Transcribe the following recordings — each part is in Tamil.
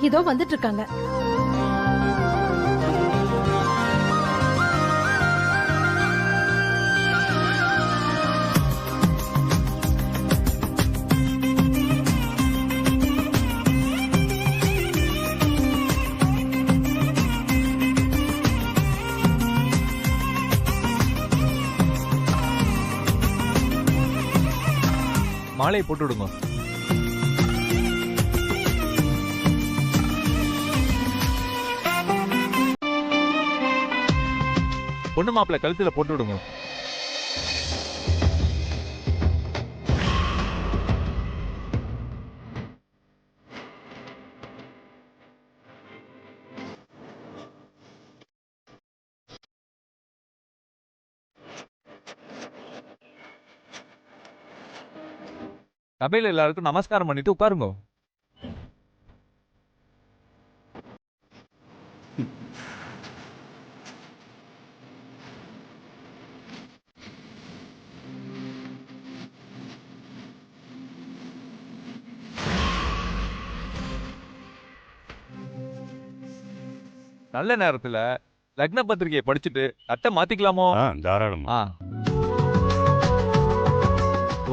இதோ வந்துட்டு இருக்காங்க. மாலை போட்டு விடுங்க. பொண்ணு மாப்பிள்ள கழுத்துல போட்டு விடுங்க. சபையில எல்லாருக்கும் நமஸ்காரம் பண்ணிட்டு உட்காருங்க. நல்ல நேரத்துல லக்ன பத்திரிகையை படிச்சுட்டு தட்டை மாத்திக்கலாமோ? தாராளமா.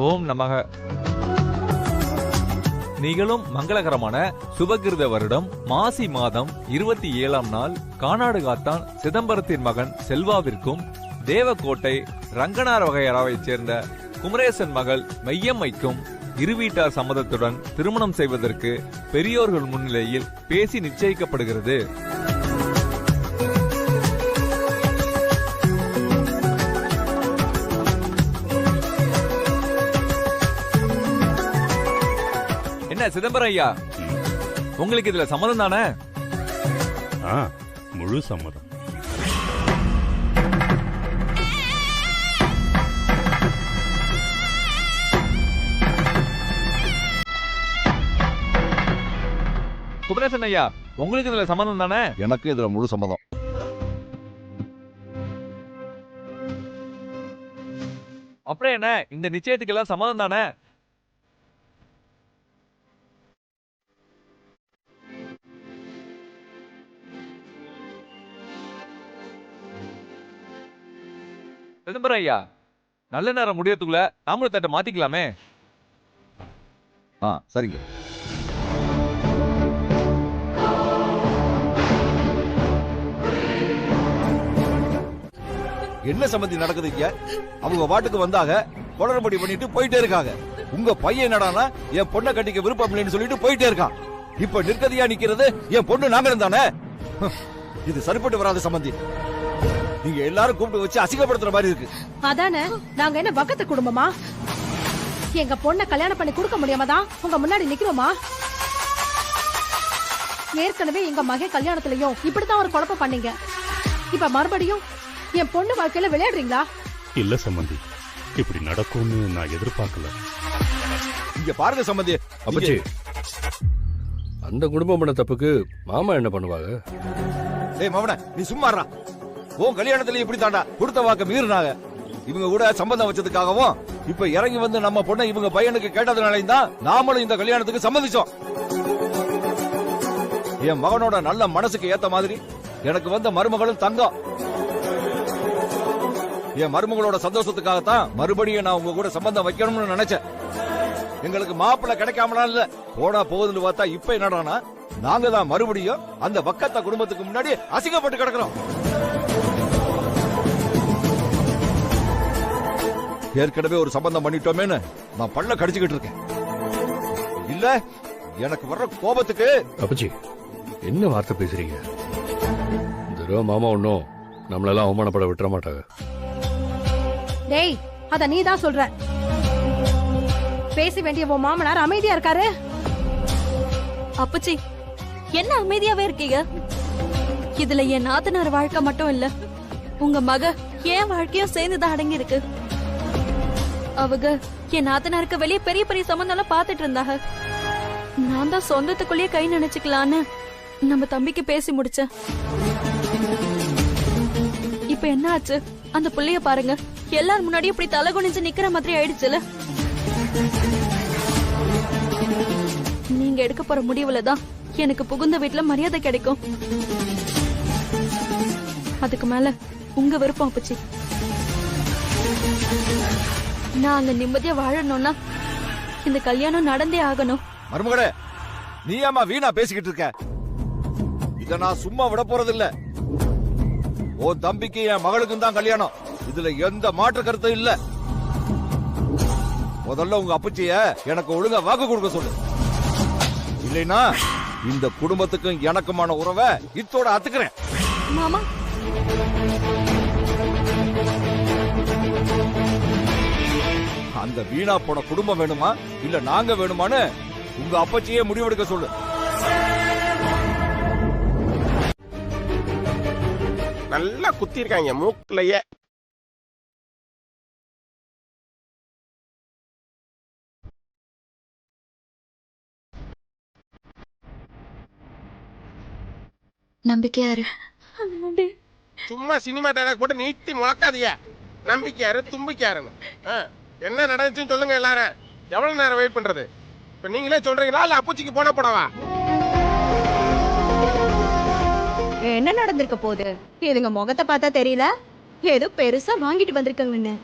ஓம் நமக. நிகழும் மங்களகரமான சுபகிருத வருடம் மாசி மாதம் 27ஆம் நாள் கானாடு காத்தான் சிதம்பரத்தின் மகன் செல்வாவிற்கும் தேவக்கோட்டை ரங்கனார் வகையராவைச் சேர்ந்த குமரேசன் மகள் மெய்யம்மைக்கும் இருவீட்டார் சம்மதத்துடன் திருமணம் செய்வதற்கு பெரியோர்கள் முன்னிலையில் பேசி நிச்சயிக்கப்படுகிறது. என்ன சிதம்பரம் ஐயா, உங்களுக்கு இதுல சம்மதம் தானே? முழு சம்மதம். குமரேசன் ஐயா, உங்களுக்கு இதுல சம்மதம் தானே? எனக்கு இதுல முழு சம்மதம். அப்புறம் என்ன, இந்த நிச்சயத்துக்கு எல்லாம் சம்மதம் தானே? சிதம்பரம் ஐயா, நல்ல நேரம் முடியறதுக்குள்ள தாமிர தட்டை மாத்திக்கலாமே? சரிங்க. என்ன சம்பந்தி நடக்குது இங்க? அவங்க வாட்டுக்கு வந்தாக குளறுபடி பண்ணிட்டு போயிட்டே இருக்காங்க. உங்க பையன் என்னடானா என் பொண்ணை கட்டிக்க விருப்பம் இல்லைன்னு சொல்லிட்டு போயிட்டே இருக்கான். இப்ப நிற்கதியா நிக்கிறது என் பொண்ணு நாங்களும் தானே. இது சரிப்பட்டு வராத சம்பந்தி. நீங்க எல்லாரும் கூப்பிட்டு வச்சு அசிங்கப்படுத்துற மாதிரி இருக்கு. அதானே, நாங்க என்ன பக்கத்து குடும்பமா? எங்க பொண்ணை கல்யாணம் பண்ணி கொடுக்க முடியாமதான் உங்க முன்னாடி நிக்கிறோமா? ஏற்கனவே எங்க மகே கல்யாணத்திலயும் இப்படித்தான் ஒரு குழப்பம் பண்ணீங்க. இப்ப மறுபடியும் என் பொண்ணு வாழ்க்கையில விளையாடுறீங்களா? இல்ல சம்பந்தி, இப்படி நடக்கும்னு நான் எதிர்பார்க்கல. இங்க பாருங்க சம்பந்தி. அப்பச்சி, அந்த குடும்பம் பண்ண தப்புக்கு மாமா என்ன பண்ணுவாங்க? ஏய் மவன, நீ சும்மாறா. உன் கல்யாணத்துல இப்படி தாண்டா கொடுத்த வாக்க மீறினாங்க. இவங்க கூட சம்பந்தம் வச்சதுக்காகவும் இப்ப இறங்கி வந்து நம்ம பொண்ணை இவங்க பையனுக்கு கேட்டதுனாலையும் தான் நாமளும் இந்த கல்யாணத்துக்கு சம்மதிச்சோம். என் மகனோட நல்ல மனசுக்கு ஏத்த மாதிரி எனக்கு வந்த மருமகளும் தங்கம். என் மருமகளோட சந்தோஷத்துக்காகத்தான் மறுபடியும் நான் உங்க கூட சம்பந்தம் வைக்கணும்னு நினைச்சேன். எங்களுக்கு மாப்பிள்ளை கிடைக்காமலாம் இல்ல, போனா போகுதுன்னு பார்த்தா இப்ப என்னடானா நாங்க தான் மறுபடியும் அந்த வக்கத்த குடும்பத்துக்கு முன்னாடி அசிங்கப்பட்டு கிடக்கிறோம். ஏற்கனவே ஒரு சம்பந்தம் பண்ணிட்டோமேன்னு நான் பல்ல கடிச்சுக்கிட்டு இருக்கேன். இல்ல எனக்கு வர்ற கோபத்துக்கு. அப்பச்சி, என்ன வார்த்தை பேசுறீங்க? இந்த மாமா ஒன்னும் நம்மளெல்லாம் அவமானப்பட விட்டுற மாட்டாங்க. டேய், அத நீ தான் சொல்ற. பேச வேண்டிய உன் மாமனார் அமைதியா இருக்காரு. அப்பச்சி, என்ன அமைதியாவே இருக்கீங்க? இதுல என் நாத்தனார் வாழ்க்கை மட்டும் இல்ல, உங்க மக என் வாழ்க்கையும் சேர்ந்துதான் அடங்கி இருக்கு. அவங்க என் நாத்தனாருக்கு வெளியே பெரிய பெரிய சம்பந்தம் பாத்துட்டு இருந்தாங்க. நான் தான் சொந்தத்துக்குள்ளேயே கை நினைச்சுக்கலான்னு நம்ம தம்பிக்கு பேசி முடிச்சேன். இப்ப என்ன ஆச்சு? அந்த புள்ளைய பாருங்க, எல்லாரும் முன்னாடி இப்படி தலை குனிஞ்சு நிக்கிற மாதிரி ஆயிடுச்சுல. நீங்க எடுக்க போற முடிவுல தான் எனக்கு புகுந்த வீட்டுல மரியாதை கிடைக்கும். அதுக்கு மேல உங்க விருப்பம் அப்பச்சி. நான் அங்க நிம்மதியா வாழணும்னா இந்த கல்யாணம் நடந்தே ஆகணும். மருமகளே, நீ ஏமா வீணா பேசிக்கிட்டு இருக்க? இத நான் சும்மா விட போறதில்ல. உன் தம்பிக்கு என் மகளுக்கும் தான் கல்யாணம். இதுல எந்த மாற்று கருத்தும் இல்ல. முதல்ல உங்க அப்பச்சிய எனக்கு ஒழுங்கா வாக்கு கொடுக்க சொல்லு. இல்லைன்னா இந்த குடும்பத்துக்கும் எனக்குமான உறவை இத்தோட அத்துக்கிறேன். மாமா, அந்த வீணா போன குடும்பம் வேணுமா இல்ல நாங்க வேணுமான்னு உங்க அப்பச்சியே முடிவெடுக்க சொல்லு. நல்லா குத்தி இருக்காங்க மூக்குலயே. நம்பிக்கையாரு. சும்மா சினிமா டைலாக் போட்டு நீட்டி முழக்காதீங்க. நம்பிக்கையாரு தும்பிக்கையாருன்னு. என்ன நடந்துச்சுன்னு சொல்லுங்க எல்லாரும். எவ்வளவு நேரம் வெயிட் பண்றது? இப்ப நீங்களே சொல்றீங்களா இல்ல அப்பூச்சிக்கு போன போடவா? என்ன நடந்திருக்க போகுது? இதுங்க முகத்தை பார்த்தா தெரியல, ஏதோ பெருசா வாங்கிட்டு வந்திருக்காங்கன்னு.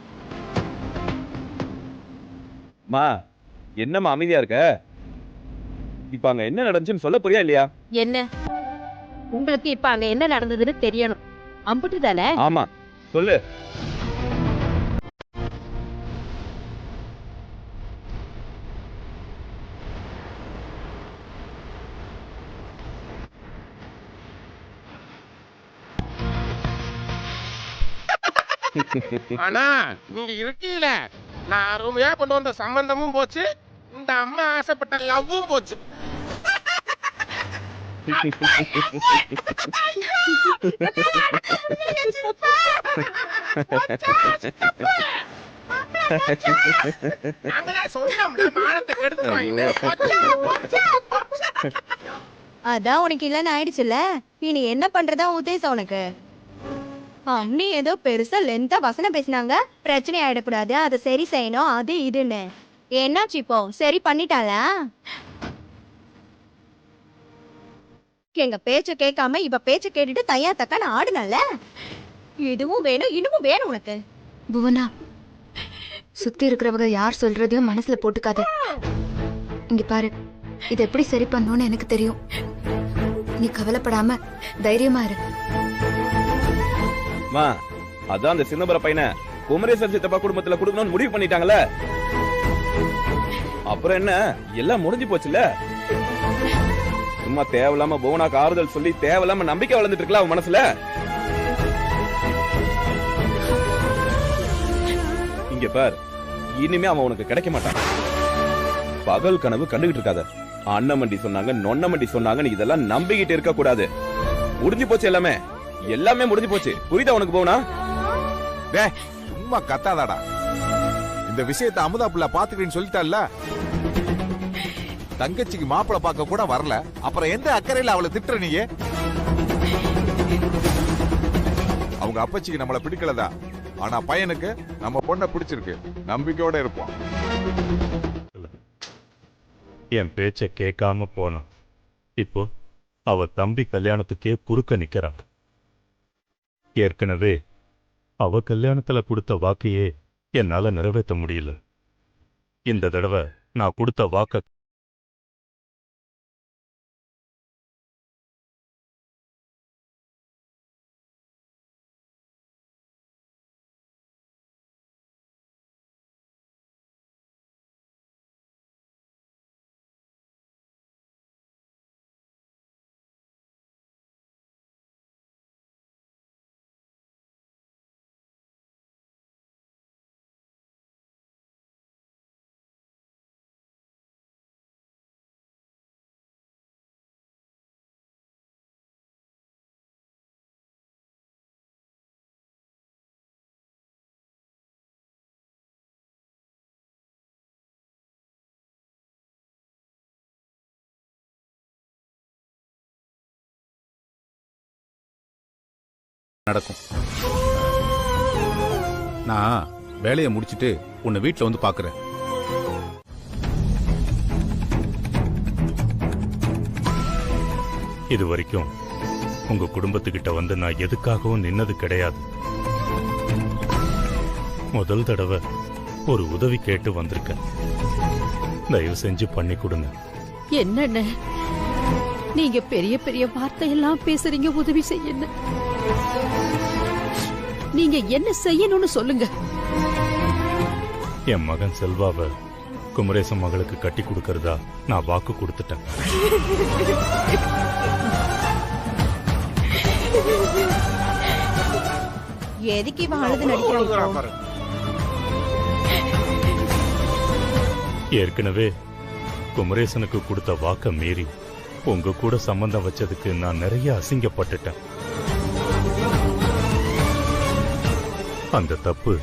மா என்னம்மா அமைதியா இருக்க? இப்ப அங்க என்ன நடந்துச்சுன்னு சொல்ல போறியா இல்லையா? என்ன உங்களுக்கு இப்ப அங்க என்ன நடந்ததுன்னு தெரியணும், அம்புட்டு தானே? ஆமா, சொல்லு. ஆனா நீங்க இருக்கீல, நான் அருமையா கொண்டு வந்த சம்பந்தமும் போச்சு, இந்த அம்மா ஆசைப்பட்ட லவ்வும் போச்சு. அதான் உனக்கு இல்லன்னு ஆயிடுச்சுல்ல, இனி என்ன பண்றதா உத்தேசம் உனக்கு? அம்மி ஏதோ பெருசா லென்த்தா வசனம் பேசினாங்க, பிரச்சனை ஆயிடக்கூடாது, அதை சரி செய்யணும், அது இதுன்னு. என்னாச்சு இப்போ? சரி பண்ணிட்டாளா? எங்க பேச்ச கேட்காம இவ பேச்ச கேட்டுட்டு தையா தக்கான்னு ஆடுனல்ல. இதுவும் வேணும் இன்னமும் வேணும் உனக்கு. புவனா, சுத்தி இருக்கிறவங்க யார் சொல்றதையும் மனசுல போட்டுக்காத. இங்க பாரு, இது எப்படி சரி பண்ணணும்னு எனக்கு தெரியும். நீ கவலைப்படாம தைரியமா இரு. மா, அதான் அந்த சின்னபுர பையனை குமரேசன் சித்தப்பா குடும்பத்துல கொடுக்கணும்னு முடிவு பண்ணிட்டாங்கல்ல. அப்புறம் என்ன, எல்லாம் முடிஞ்சு போச்சுல. சும்மா தேவையில்லாம புவனாக்கு ஆறுதல் சொல்லி தேவையில்லாம நம்பிக்கை வளர்ந்துட்டு இருக்கலாம் அவன் மனசுல. இங்க பார், இனிமே அவன் உனக்கு கிடைக்க மாட்டான். பகல் கனவு கண்டுகிட்டு இருக்காத. அண்ணமண்டி சொன்னாங்க, நொன்னமண்டி சொன்னாங்க, இதெல்லாம் நம்பிக்கிட்டு இருக்க கூடாது. முடிஞ்சு போச்சு எல்லாமே, எல்லாமே முடிஞ்சு போச்சு. புரியுதா உனக்கு போனா? சும்மா கத்தாதாடா. இந்த விஷயத்தை அமுதா புள்ள பாத்துக்கிறேன்னு சொல்லிட்டால. தங்கச்சிக்கு மாப்பிளை பார்க்க கூட வரல, அப்புறம் எந்த அக்கறையில அவளை திட்டுற நீயே? அவங்க அப்பச்சிக்கு நம்மள பிடிக்கலதா, ஆனா பையனுக்கு நம்ம பொண்ணை பிடிச்சிருக்கு. நம்பிக்கையோட இருப்போம். என் பேச்ச கேட்காம போனான். இப்போ அவ தம்பி கல்யாணத்துக்கே குறுக்க நிக்கிறான். ஏற்கனவே அவ கல்யாணத்துல கொடுத்த வாக்கையே என்னால நிறைவேற்ற முடியல. இந்த தடவை நான் கொடுத்த வாக்க நடக்கும். நான் வேலையை முடிச்சிட்டு உன்னை வீட்டுல வந்து பாக்குறேன். இது வரைக்கும் உங்க குடும்பத்துக்கிட்ட வந்து நான் எதுக்காகவும் நின்னது கிடையாது. முதல் தடவை ஒரு உதவி கேட்டு வந்திருக்கேன். தயவு செஞ்சு பண்ணி கொடுங்க. என்னண்ணே நீங்க பெரிய பெரிய வார்த்தையெல்லாம் பேசுறீங்க உதவி செய்யணும். நீங்க என்ன செய்யணும்னு சொல்லுங்க. என் மகன் செல்வாவை குமரேசன் மகளுக்கு கட்டி கொடுக்கறதா நான் வாக்கு கொடுத்துட்டேன். எதுக்கு இவன் அழுது நடிக்கிறான்? ஏற்கனவே குமரேசனுக்கு கொடுத்த வாக்க மீறி உங்க கூட சம்பந்தம் வச்சதுக்கு நான் நிறைய அசிங்கப்பட்டுட்டேன். அந்த தப்பு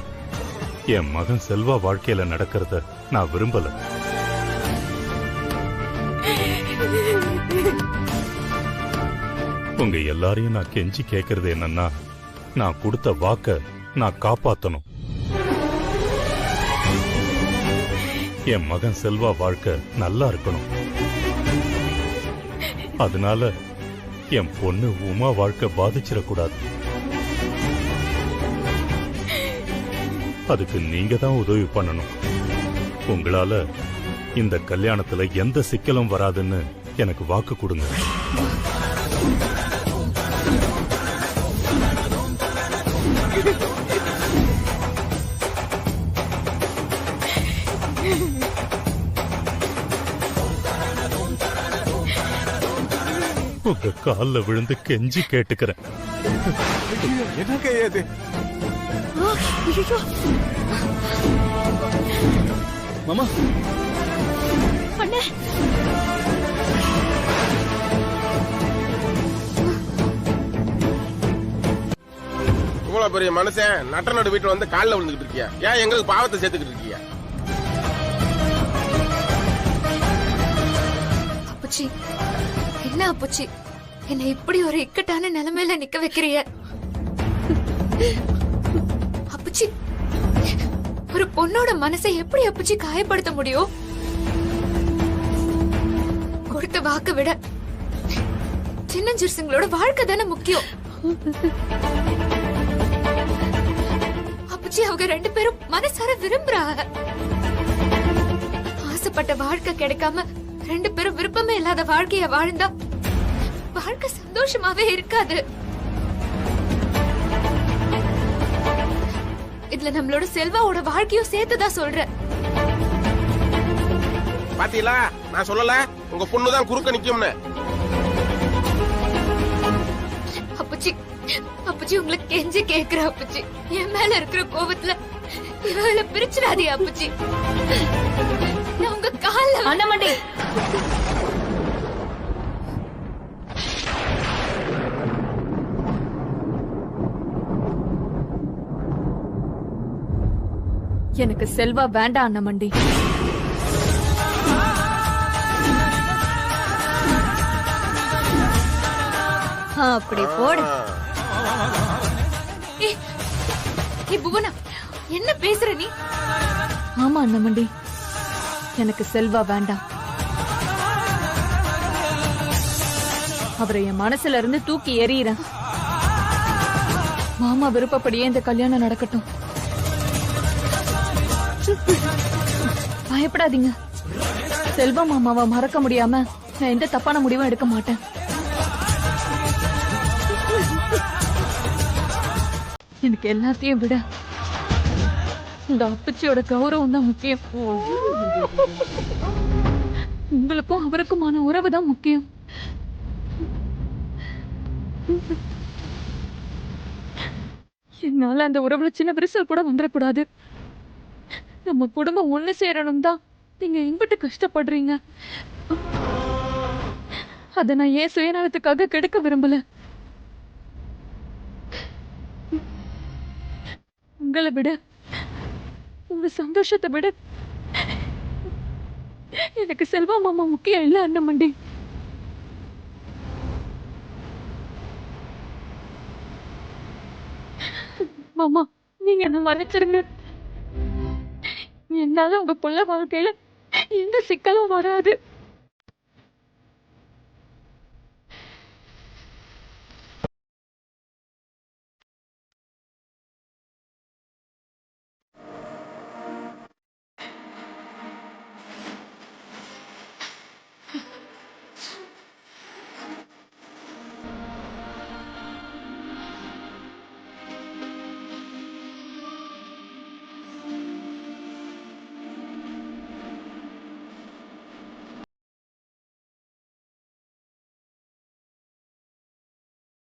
என் மகன் செல்வா வாழ்க்கையில நடக்கிறத நான் விரும்பல. உங்க எல்லாரையும் நான் கெஞ்சி கேட்கறது என்னன்னா, நான் கொடுத்த வாக்க நான் காப்பாத்தணும். என் மகன் செல்வா வாழ்க்கை நல்லா இருக்கணும். அதனால என் பொண்ணு உமா வாழ்க்கை பாதிச்சிடக்கூடாது. அதுக்கு நீங்க தான் உதவி பண்ணணும். உங்களால இந்த கல்யாணத்துல எந்த சிக்கலும் வராதுன்னு எனக்கு வாக்கு கொடுங்க. உங்க கால்ல விழுந்து கெஞ்சி கேட்டுக்கிறேன். என்னங்க ஏது? மாமா அண்ணே இவ்வளவு பெரிய மனுஷன் நட்டனோட வீட்டுல வந்து காலில் விழுந்துகிட்டு இருக்கியா? ஏன் எங்களுக்கு பாவத்தை சேர்த்துக்கிட்டு இருக்கியா? அப்புச்சி, என்ன அப்புச்சி என்னை இப்படி ஒரு இக்கட்டான நிலைமையில நிக்க வைக்கிறிய? அப்புச்சி, ஒரு பொண்ணோட மனசை எப்படி அப்புச்சி காயப்படுத்த முடியும்? கொடுத்த வாக்க விட சின்னஞ்சிறுசுங்களோட வாழ்க்கை தானே முக்கியம். அப்புச்சி, அவங்க 2 பேரும் மனசார விரும்புறாங்க. ஆசைப்பட்ட வாழ்க்கை கிடைக்காம 2 பேரும் விருப்பமே இல்லாத வாழ்க்கைய வாழ்ந்தா வாழ்க்கை சந்தோஷமாவே இருக்காது. இதுல நம்மளோட செல்வாவோட வாழ்க்கையும் சேர்த்துதான் சொல்றேன். பாத்தீங்களா, நான் சொல்லல உங்க பொண்ணுதான் குறுக்க நிக்கும்னு. அப்புச்சி, அப்புச்சி உங்களை கெஞ்சி கேக்குற அப்புச்சி, என் மேல இருக்கிற கோபத்துல இவளை பிரிச்சிடாதே அப்புச்சி. நான் உங்க கால்ல அண்ணாமண்டி எனக்கு செல்வா வேண்டாம் அண்ணாமண்டி. அப்படி போடு. புவனா, என்ன பேசுற நீ? ஆமா அண்ணாமண்டி, எனக்கு செல்வா வேண்டாம். அவரை என் மனசுல இருந்து தூக்கி எறிகிறேன். மாமா விருப்பப்படியே இந்த கல்யாணம் நடக்கட்டும். பயப்படாதீங்க, செல்வா மாமாவை மறக்க முடியாம நான் எந்த தப்பான முடிவும் எடுக்க மாட்டேன். எனக்கு எல்லாத்தையும் விட இந்த அப்பச்சியோட கௌரவம் தான் முக்கியம். உங்களுக்கும் அவருக்குமான உறவு தான் முக்கியம். என்னால அந்த உறவுல சின்ன விரிசல் கூட வந்துடக்கூடாது. நம்ம குடும்பம் ஒண்ணு சேரணும் தான் நீங்க எங்கிட்ட கஷ்டப்படுறீங்க. அத நான் ஏன் சுயநலத்துக்காக கெடுக்க விரும்பல. உங்களை விட, உங்க சந்தோஷத்தை விட எனக்கு செல்வா மாமா முக்கியம் இல்ல அண்ணாமண்டி. மாமா, நீங்க என்ன மன்னிச்சிருங்க. என்னால உங்க புள்ள வாழ்க்கையில எந்த சிக்கலும் வராது.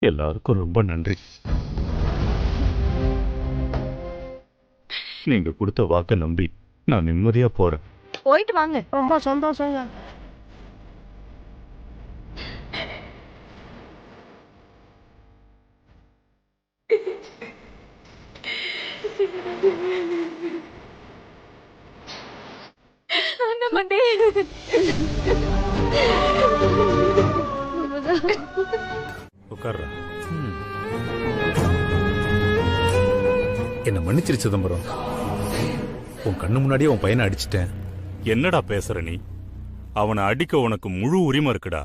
எல்லாருக்கும் ரொம்ப நன்றி. நீங்க கொடுத்த வாக்க நம்பி நான் நிம்மதியா போறேன். போயிட்டு வாங்க. ரொம்ப சந்தோஷங்க. உட்கார்ற. என்ன மன்னிச்சிரு சிதம்பரம். உன் கண்ணு முன்னாடியே உன் பையனை அடிச்சிட்டேன். என்னடா பேசுற நீ? அவனை அடிக்க உனக்கு முழு உரிமை இருக்குடா.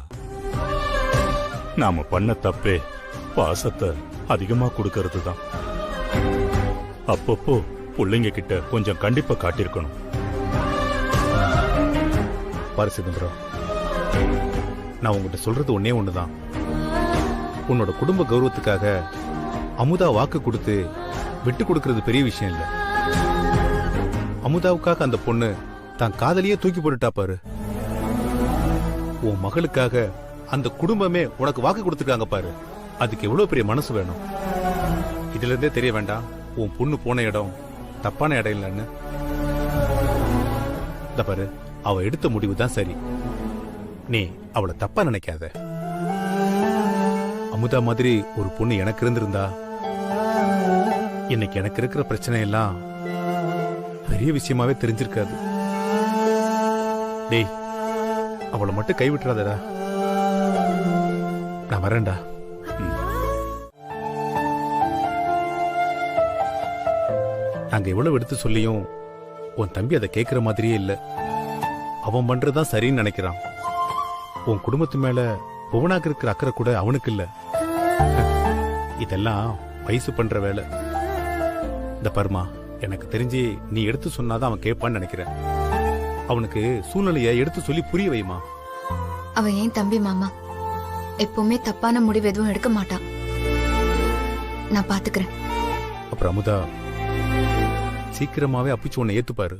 நாம பண்ண தப்பே பாசத்தை அதிகமா கொடுக்கறது தான். அப்பப்போ பிள்ளைங்க கிட்ட கொஞ்சம் கண்டிப்பா காட்டியிருக்கணும். பாரு சிதம்பரம், நான் உங்ககிட்ட சொல்றது ஒன்னே ஒண்ணுதான். உன்னோட குடும்ப கௌரவத்துக்காக அமுதா வாக்கு கொடுத்து விட்டு கொடுக்கறது பெரிய விஷயம் இல்ல. அமுதாவுக்காக அந்த பொண்ணு தான் காதலியே தூக்கி போட்டுட்டா பாரு. உன் மகளுக்காக அந்த குடும்பமே உனக்கு வாக்கு கொடுத்துருக்காங்க பாரு. அதுக்கு எவ்வளவு பெரிய மனசு வேணும். இதுல இருந்தே தெரிய வேண்டாம் உன் பொண்ணு போன இடம் தப்பான இடம் இல்லைன்னு. இந்த பாரு, அவ எடுத்த முடிவு தான் சரி. நீ அவளை தப்பா நினைக்காத. அமுதா மாதிரி ஒரு பொண்ணு எனக்கு இருந்திருந்தா இன்னைக்கு எனக்கு இருக்கிற பிரச்சனை எல்லாம் பெரிய விஷயமாவே தெரிஞ்சிருக்காது. டேய், அவளை மட்டும் கைவிட்டுறாதடா. நான் வரேன்டா. நாங்க எவ்வளவு எடுத்து சொல்லியும் உன் தம்பி அதை கேட்கிற மாதிரியே இல்ல. அவன் பண்றதுதான் சரின்னு நினைக்கிறான். உன் குடும்பத்து மேல புவனாக்கு இருக்கிற அக்கறை கூட அவனுக்கு இல்ல. இதெல்லாம் வயசு பண்ற வேலை. இந்த பர்மா, எனக்கு தெரிஞ்சு நீ எடுத்து சொன்னாதான் அவன் கேட்பான்னு நினைக்கிறேன். அவனுக்கு சூழ்நிலைய எடுத்து சொல்லி புரிய வைமா. அவன் ஏன் தம்பி மாமா, எப்பவுமே தப்பான முடிவு எதுவும் எடுக்க மாட்டான். நான் பாத்துக்கிறேன். அப்புறம் அமுதா, சீக்கிரமாவே அப்பிச்சு உன்னை ஏத்துப்பாரு.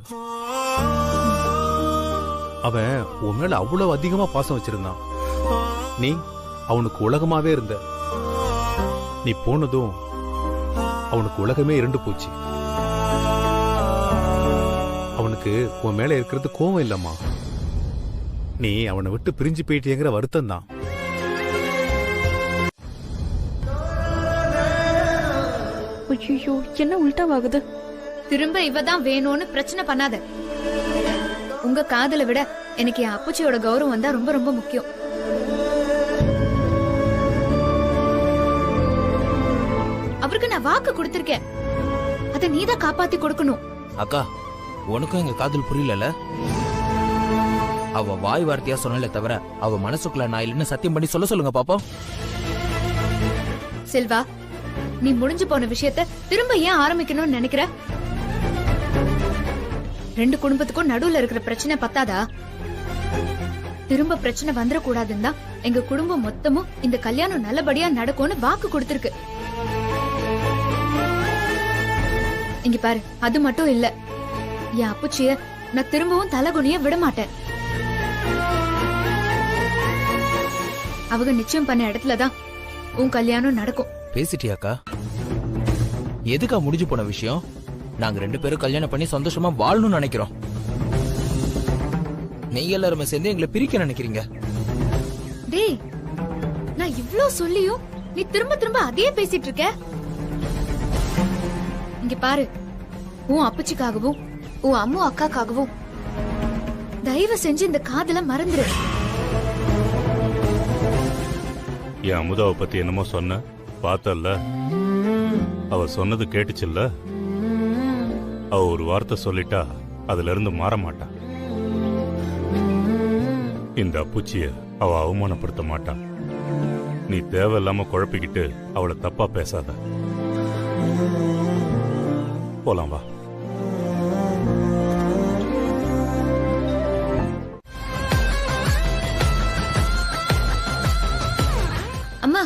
அவன் உன் மேல அவ்வளவு அதிகமா பாசம் வச்சிருந்தான். நீ அவனுக்கு உலகமாவே இருந்த. நீ போனதும் அவனுக்கு உலகமே இருண்டு போச்சு. அவனுக்கு உன் மேல இருக்கிறது கோவம் இல்லம்மா. நீ அவனை விட்டு பிரிஞ்சு போயிட்டேங்கிற வருத்தம் தான். ஐயோ, என்ன உல்டாவாகுது? திரும்ப இவதான் வேணும்னு பிரச்சனை பண்ணாத. உங்க காதலை விட எனக்கு என் அப்புச்சியோட கௌரவம் தான் ரொம்ப ரொம்ப முக்கியம். அவருக்கு நான் வாக்கு கொடுத்திருக்கேன். அதை நீதான் காப்பாத்தி கொடுக்கணும். அக்கா, உனக்கும் எங்க காதல் புரியல. அவ வாய் வார்த்தையா சொன்னல தவிர அவ மனசுக்குள்ள நான் இல்லைன்னு சத்தியம் பண்ணி சொல்ல சொல்லுங்க பாப்போம். செல்வா, நீ முடிஞ்சு போன விஷயத்த திரும்ப ஏன் ஆரம்பிக்கணும்னு நினைக்கிற? ரெண்டு குடும்பத்துக்கும் நடுவுல இருக்கிற பிரச்சனை பத்தாதா? திரும்ப பிரச்சனை வந்துடக்கூடாதுன்னு தான் எங்க குடும்பம் மொத்தமும் இந்த கல்யாணம் நல்லபடியா நடக்கும்னு வாக்கு கொடுத்திருக்கு. இங்க பாரு, அது மட்டும் இல்ல, என் அப்புச்சிய நான் திரும்பவும் தலகுனிய விட மாட்டேன். அவங்க நிச்சயம் பண்ண இடத்துலதான் உன் கல்யாணம் நடக்கும். பேசிட்டியாக்கா? எதுக்கா முடிஞ்சு போன விஷயம்? நாங்க ரெண்டு பேரும் கல்யாணம் பண்ணி சந்தோஷமா வாழணும்னு நினைக்கிறோம். நீங்க எல்லாருமே சேர்ந்து எங்களை பிரிக்க நினைக்கிறீங்க. டேய், நான் இவ்ளோ சொல்லியும் நீ திரும்ப திரும்ப அதே பேசிட்டு இருக்க. இங்க பாரு, உன் அப்பச்சிக்காகவும் உன் அம்மா அக்காக்காகவும் தயவு செஞ்சு இந்த காதல மறந்துரு. என் அமுதாவை பத்தி என்னமோ சொன்ன பார்த்தல்ல? அவ சொன்னது கேட்டுச்சுல்ல? அவ ஒரு வார்த்தை சொல்லிட்டா அதுல இருந்து மாற மாட்டா. இந்த அப்புச்சிய அவ அவமானப்படுத்த மாட்டா. நீ தேவையில்லாம குழப்பிக்கிட்டு அவளை தப்பா பேசாத. போலாம் வா. அம்மா,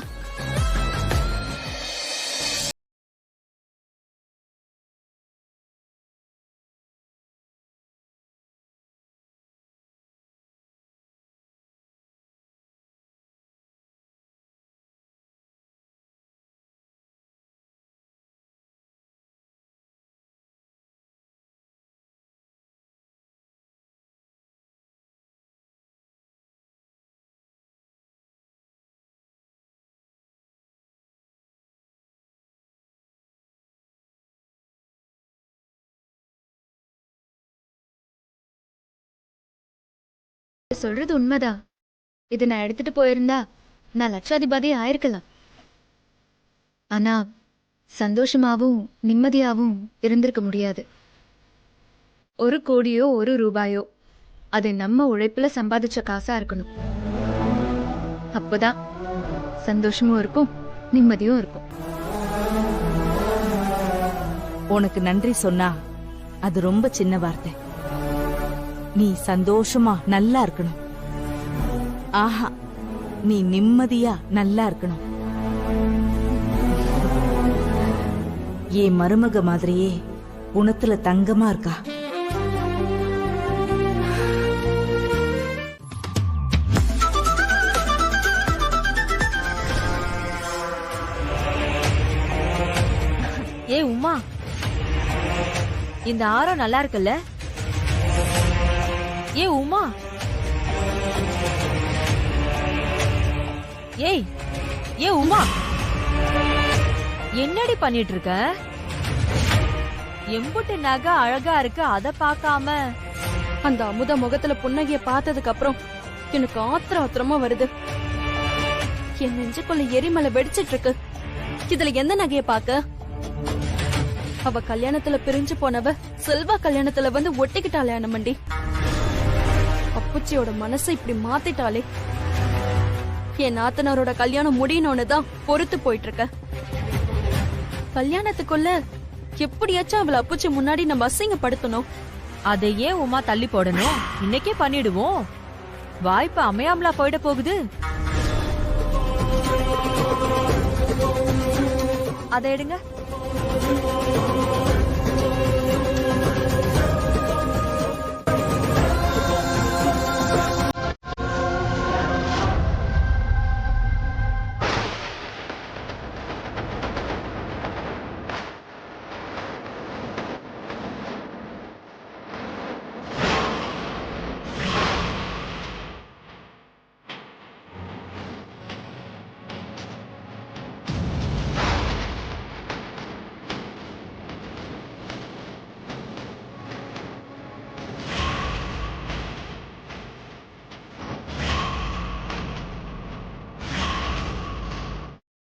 சொல்றது உண்மைதான். இது நான் எடுத்துட்டு போயிருந்தா நான் லட்சாதிபதி ஆயிருக்கலாம். ஆனா சந்தோஷமாவும் நிம்மதியாவும் இருந்திருக்க முடியாது. 1 கோடியோ 1 ரூபாயோ அது நம்ம உழைப்புல சம்பாதிச்ச காசா இருக்கணும். அப்பதான் சந்தோஷமும் இருக்கும், நிம்மதியும் இருக்கும். உனக்கு நன்றி சொன்னா அது ரொம்ப சின்ன வார்த்தை. நீ சந்தோஷமா நல்லா இருக்கணும். ஆஹா, நீ நிம்மதியா நல்லா இருக்கணும். என் மருமக மாதிரியே குணத்துல தங்கமா இருக்கா. ஏ உமா, இந்த ஆரம் நல்லா இருக்குல்ல? ஏ உமா, ஏய் ஏ உமா, என்னடி பண்ணிட்டு இருக்க? எம்புட்டு நகை அழகா இருக்கு, அத பாக்காம அந்த அமுத முகத்துல புன்னகைய பார்த்ததுக்கு அப்புறம் எனக்கு ஆத்திரமா வருது. என் நெஞ்சுக்குள்ள எரிமலை வெடிச்சிட்டு இருக்கு. இதுல எந்த நகைய பாக்க? அவ கல்யாணத்துல பிரிஞ்சு போனவ செல்வா கல்யாணத்துல வந்து ஒட்டிக்கிட்டாளே அண்ணமண்டி. அப்புச்சியோட மனசை இப்படி மாத்திட்டாளே. என் நாத்தனாரோட கல்யாணம் முடியணும்னு தான் பொறுத்து போயிட்டு இருக்க. கல்யாணத்துக்குள்ள எப்படியாச்சும் அவளை அப்புச்சி முன்னாடி நம்ம அசிங்கப்படுத்தணும். அதையே உமா தள்ளி போடணும். இன்னைக்கே பண்ணிடுவோம். வாய்ப்பு அமையாமலா போயிட போகுது. அதை எடுங்க.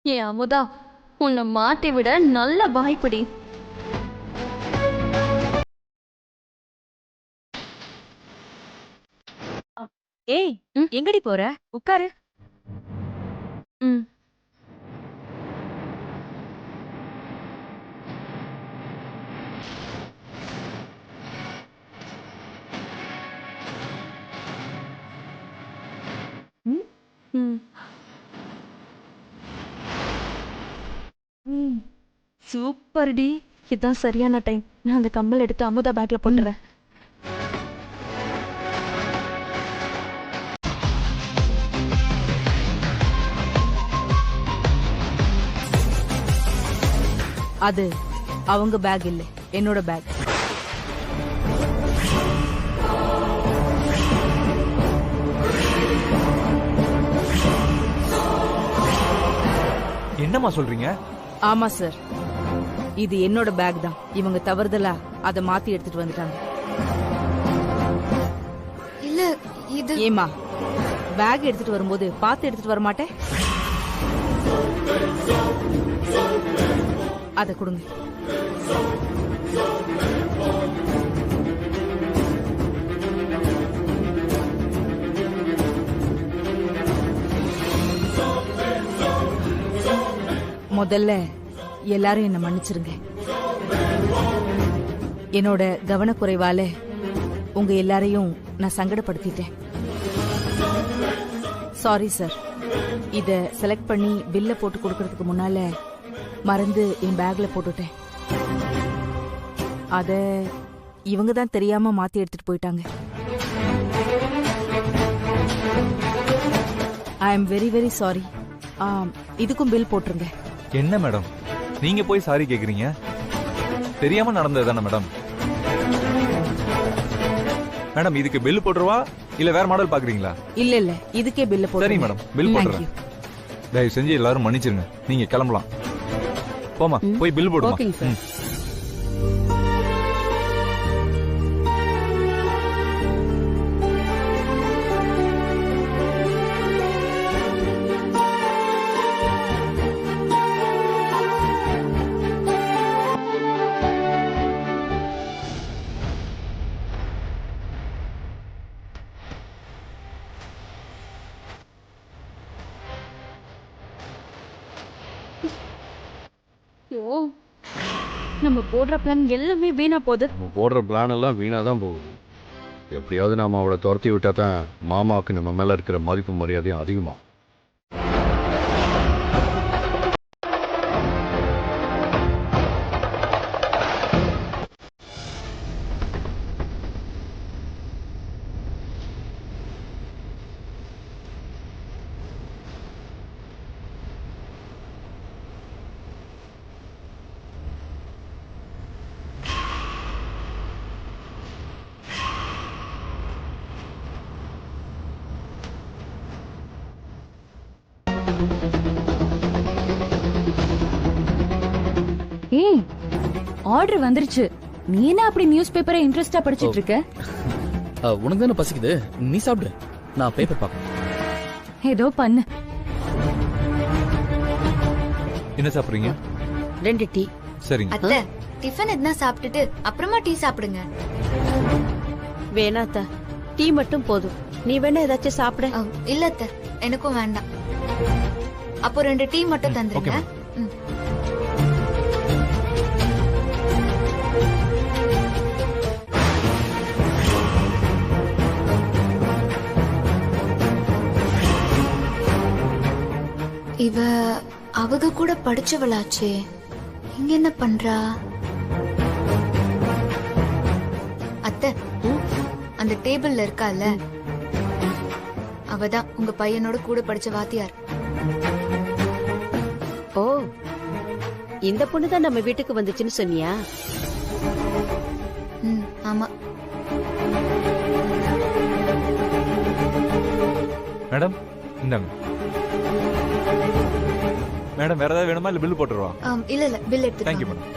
ஏ அமுதா, உன்னை மாட்டி விட நல்ல வாய்ப்புடி. ஏய், எங்கடி போற? உட்காரு. சூப்பர் டி. இதான் சரியான டைம். நான் அந்த கம்மல் எடுத்து அமுதா பேக்ல போட்டுறேன். அது அவங்க பேக் இல்ல, என்னோட பேக். என்னம்மா சொல்றீங்க? ஆமா சார், இது என்னோட பேக் தான். இவங்க தவறுதலா அதை மாத்தி எடுத்துட்டு வந்துட்டாங்க. இல்ல இது ஏமா, பேக் எடுத்துட்டு வரும்போது பார்த்து எடுத்துட்டு வர மாட்டேன்? அதை கொடுங்க. முதல்ல எல்லாரும் என்ன மன்னிச்சிருங்க. என்னோட கவனக்குறைவால உங்க எல்லாரையும் நான் சங்கடப்படுத்திட்டேன். Sorry sir. இத செலக்ட் பண்ணி பில்ல போட்டு கொடுக்கறதுக்கு முன்னால மறந்து என் பேக்ல போட்டுட்டேன். அத இவங்க தான் தெரியாம மாத்தி எடுத்துட்டு போயிட்டாங்க. I am very very sorry. இதுக்கும் பில் போட்டுருங்க. என்ன மேடம் நீங்க போய் சாரி கேக்குறீங்க? தெரியாம நடந்தது தானே மேடம். மேடம் இதுக்கு பில் போட்டுருவா இல்ல வேற மாடல் பாக்குறீங்களா? இல்ல இல்ல இதுக்கே பில்ல போட்டு. சரி மேடம் பில் போட்டுறேன். தயவு செஞ்சு எல்லாரும் மன்னிச்சிருங்க. நீங்க கிளம்பலாம். போமா போய் பில் போடுமா. நம்ம போடுற பிளான் எல்லாமே வீணா போகுது. நம்ம போடுற பிளான் எல்லாம் வீணா தான் போகுது. எப்படியாவது நாம அவளை துரத்தி விட்டா தான் மாமாவுக்கு நம்ம மேல இருக்கிற மதிப்பு மரியாதையும் அதிகமா. ஏய் ஆர்டர் வந்துருச்சு. நீ என்ன அப்படி நியூஸ் பேப்பரை இன்ட்ரெஸ்டா படிச்சிட்டு இருக்க? உனக்கு தானே பசிக்குது, நீ சாப்பிடு. நான் பேப்பர் பார்க்கணும். ஏதோ பண்ணு. என்ன சாப்பிடுறீங்க? 2 டீ. சரிங்க. அத்தை டிஃபன் எதுனா சாப்பிட்டுட்டு அப்புறமா டீ சாப்பிடுங்க. வேணாத்தா, டீ மட்டும் போதும். நீ வேணா ஏதாச்சும் சாப்பிட? இல்ல அத்தை எனக்கும் வேண்டாம். அப்போ 2 டீ மட்டும் தந்துருங்க. இவ அவங்க கூட படிச்சவளாச்சே, இங்க என்ன பண்றா? அத்தை அந்த டேபிள்ல இருக்கால அவதான் உங்க பையனோட கூட படிச்ச வாத்தியார். ஓ, இந்த பொண்ணு தான் நம்ம வீட்டுக்கு வந்துச்சுன்னு சொன்னியா? ஆமா. மேடம் இந்தாங்க. மேடம் வேற ஏதாவது வேணுமா இல்ல பில் போட்டுருவா? இல்ல இல்ல பில் எடுத்து. Thank you madam.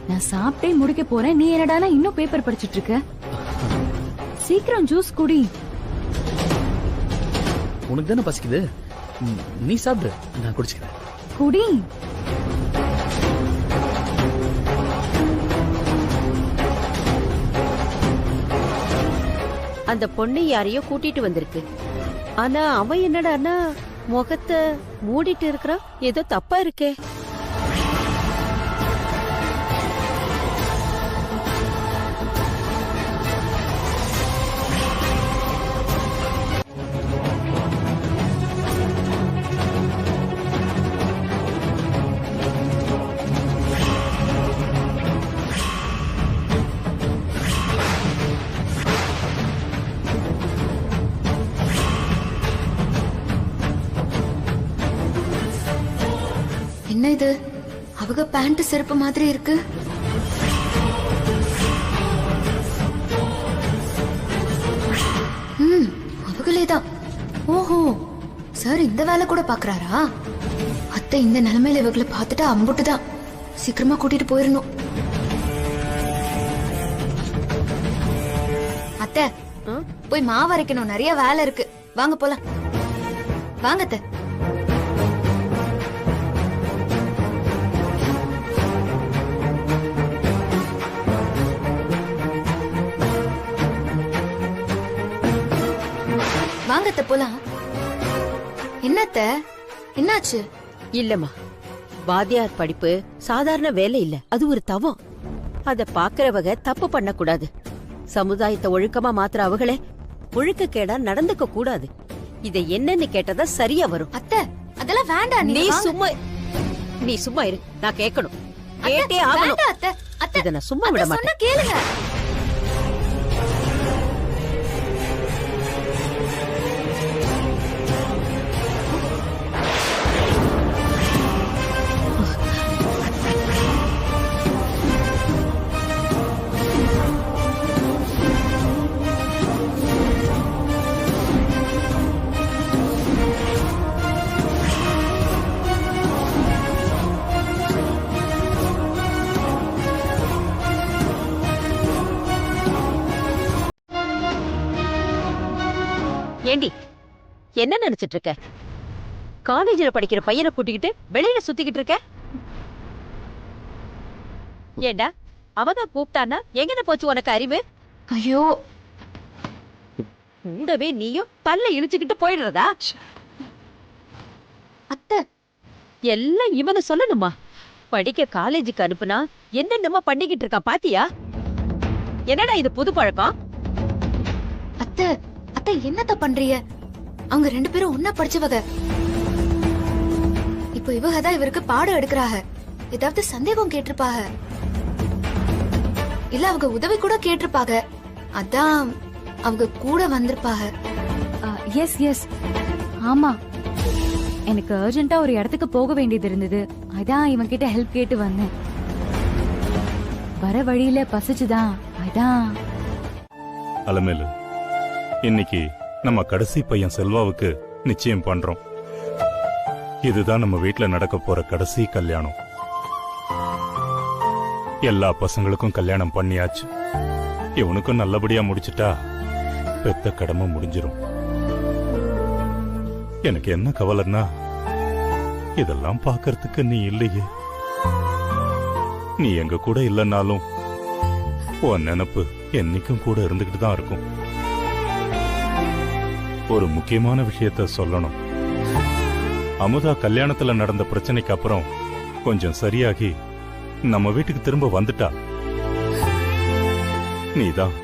நான் சாப்பிட்டே முடிக்க போறேன். நீ என்னடானா இன்னும் பேப்பர் படிச்சிட்டு இருக்க? சீக்கிரம் ஜூஸ் குடி. உனக்கு தானே பசிக்குது, நீ சாப்பிடு. நான் குடிச்சுக்கிறேன். குடி. அந்த பொண்ணு யாரையோ கூட்டிட்டு வந்திருக்கு. ஆனா அவன் என்னடான்னா முகத்தை மூடிட்டு இருக்கிறான். ஏதோ தப்பா இருக்கே. என்ன இது? அவங்க பேண்ட் செருப்பு மாதிரி இருக்கு. அவங்களேதான். ஓஹோ, சார் இந்த வேலை கூட பாக்குறாரா? அத்தை இந்த நிலைமையில இவங்களை பார்த்துட்டு அம்புட்டுதான். சீக்கிரமா கூட்டிட்டு போயிடணும். அத்தை போய் மாவு அரைக்கணும், நிறைய வேலை இருக்கு. வாங்க போலாம். வாங்க அத்தை. வாங்க அத்தை போலாம். என்னத்த என்னாச்சு? இல்லம்மா, வாத்தியார் படிப்பு சாதாரண வேலை இல்ல, அது ஒரு தவம். அத பாக்குறவங்க தப்பு பண்ண கூடாது. சமுதாயத்தை ஒழுக்கமா மாத்திர அவங்களே ஒழுக்கக்கேடா நடந்துக்க கூடாது. இத என்னன்னு கேட்டதா சரியா வரும். அத்தை அதெல்லாம் வேண்டாம். நீ சும்மா இரு, நான் கேட்கணும். கேட்டே ஆகணும். இத நான் சும்மா விட மாட்டேன். கேளுங்க. ஏண்டி என்ன நினைச்சிட்டு இருக்க? காலேஜ்ல படிக்கிற பையனை கூட்டிக்கிட்டு வெளியில சுத்திக்கிட்டு இருக்க? ஏண்டா அவதான் கூப்பிட்டானா எங்கன போச்சு உனக்கு அறிவு? ஐயோ, கூடவே நீயும் பல்ல இழுச்சுக்கிட்டு போயிடுறதா? அத்தை எல்லாம் இவனை சொல்லணுமா? படிக்க காலேஜுக்கு அனுப்புனா என்னென்னமா பண்ணிக்கிட்டு இருக்கா பாத்தியா? என்னடா இது புது பழக்கம்? அத்தை அத்தை என்னத்த பண்றீங்க? அவங்க 2 பேரும் ஒன்னா படிச்சவங்க. இப்போ இவங்க தான் இவருக்கு பாடம் எடுக்கிறாங்க. ஏதாவது சந்தேகம் கேட்டிருப்பாங்க, இல்ல அவங்க உதவி கூட கேட்டிருப்பாங்க. அதான் அவங்க கூட வந்திருப்பாங்க. எஸ் எஸ் ஆமா, எனக்கு அர்ஜென்ட்டா ஒரு இடத்துக்கு போக வேண்டியது இருந்தது. அதான் இவன் கிட்ட ஹெல்ப் கேட்டு வந்தேன். வர வழியில பசிச்சுதான், அதான். அலமேலு, இன்னைக்கு நம்ம கடைசி பையன் செல்வாவுக்கு நிச்சயம் பண்றோம். இதுதான் நம்ம வீட்ல நடக்க போற கடைசி கல்யாணம். எல்லா பசங்களுக்கும் கல்யாணம் பண்ணியாச்சு. இவனுக்கும் நல்லபடியா முடிச்சிட்டா பெத்த கடமை முடிஞ்சிரும். எனக்கு என்ன கவலைன்னா, இதெல்லாம் பாக்கறதுக்கு நீ இல்லையே. நீ எங்க கூட இல்லைன்னாலும் உன் நினைப்பு என்னைக்கும் கூட இருந்துகிட்டு தான் இருக்கும். ஒரு முக்கியமான விஷயத்த சொல்லணும். அமுதா கல்யாணத்துல நடந்த பிரச்சனைக்கு அப்புறம் கொஞ்சம் சரியாகி நம்ம வீட்டுக்கு திரும்ப வந்துட்டா. நீதான்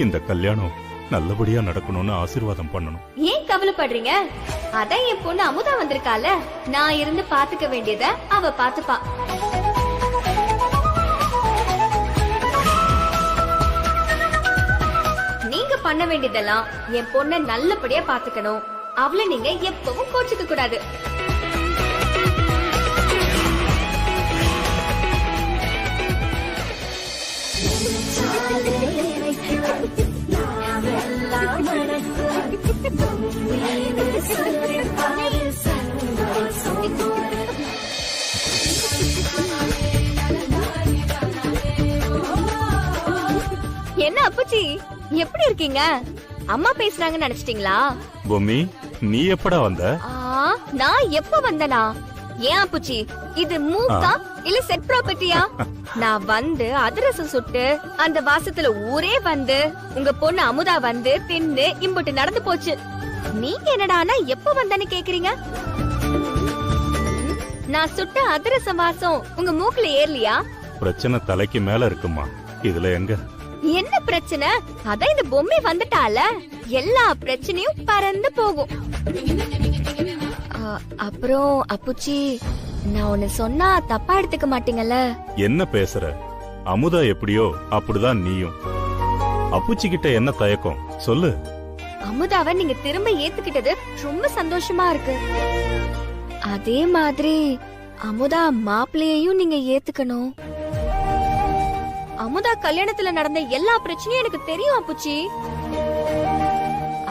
இந்த கல்யாணம் நல்லபடியா நடக்கணும்னு ஆசீர்வாதம் பண்ணணும். ஏன் கவலைப்படுறீங்க? அதான் என் பொண்ணு அமுதா வந்திருக்கால, நான் இருந்து பாத்துக்க வேண்டியத அவ பாத்துப்பா. நீங்க பண்ண வேண்டியதெல்லாம் என் பொண்ண நல்லபடியா பாத்துக்கணும். அவளை நீங்க எப்பவும் கோச்சுக்க கூடாது. என்ன அப்புச்சி, எப்படி இருக்கீங்க? அம்மா பேசுறாங்கன்னு நினைச்சிட்டீங்களா? பொம்மி, நீ எப்படா வந்த? நான் எப்ப வந்தனா? ஏன் அப்புச்சி, இது மூக்கா இல்ல செட் ப்ராப்பர்ட்டியா? நான் வந்து அதிரசம் சுட்டு அந்த வாசத்துல ஊரே வந்து உங்க பொண்ணு அமுதா வந்து தின்னு இம்புட்டு நடந்து போச்சு. நீங்க என்னடானா எப்ப வந்தன்னு கேக்குறீங்க? நான் சுட்ட அதிரசம் வாசம் உங்க மூக்குல ஏறலையா? பிரச்சனை தலைக்கு மேல இருக்குமா, இதுல எங்க? என்ன பிரச்சனை? அதான் இந்த பொம்மை வந்துட்டால, எல்லா பிரச்சனையும் பறந்து போகும். அப்புறம் அப்புச்சி, நான் ஒன்னு சொன்னா தப்பா எடுத்துக்க மாட்டீங்கல்ல? என்ன பேசுற? அமுதா எப்படியோ அப்படிதான் நீயும். அப்புச்சி கிட்ட என்ன தயக்கம் சொல்லு. அமுதாவை நீங்க திரும்ப ஏத்துக்கிட்டது ரொம்ப சந்தோஷமா இருக்கு. அதே மாதிரி அமுதா மாப்பிள்ளையையும் நீங்க ஏத்துக்கணும். அமுதா கல்யாணத்துல நடந்த எல்லா பிரச்சனையும் எனக்கு தெரியும் அப்புச்சி.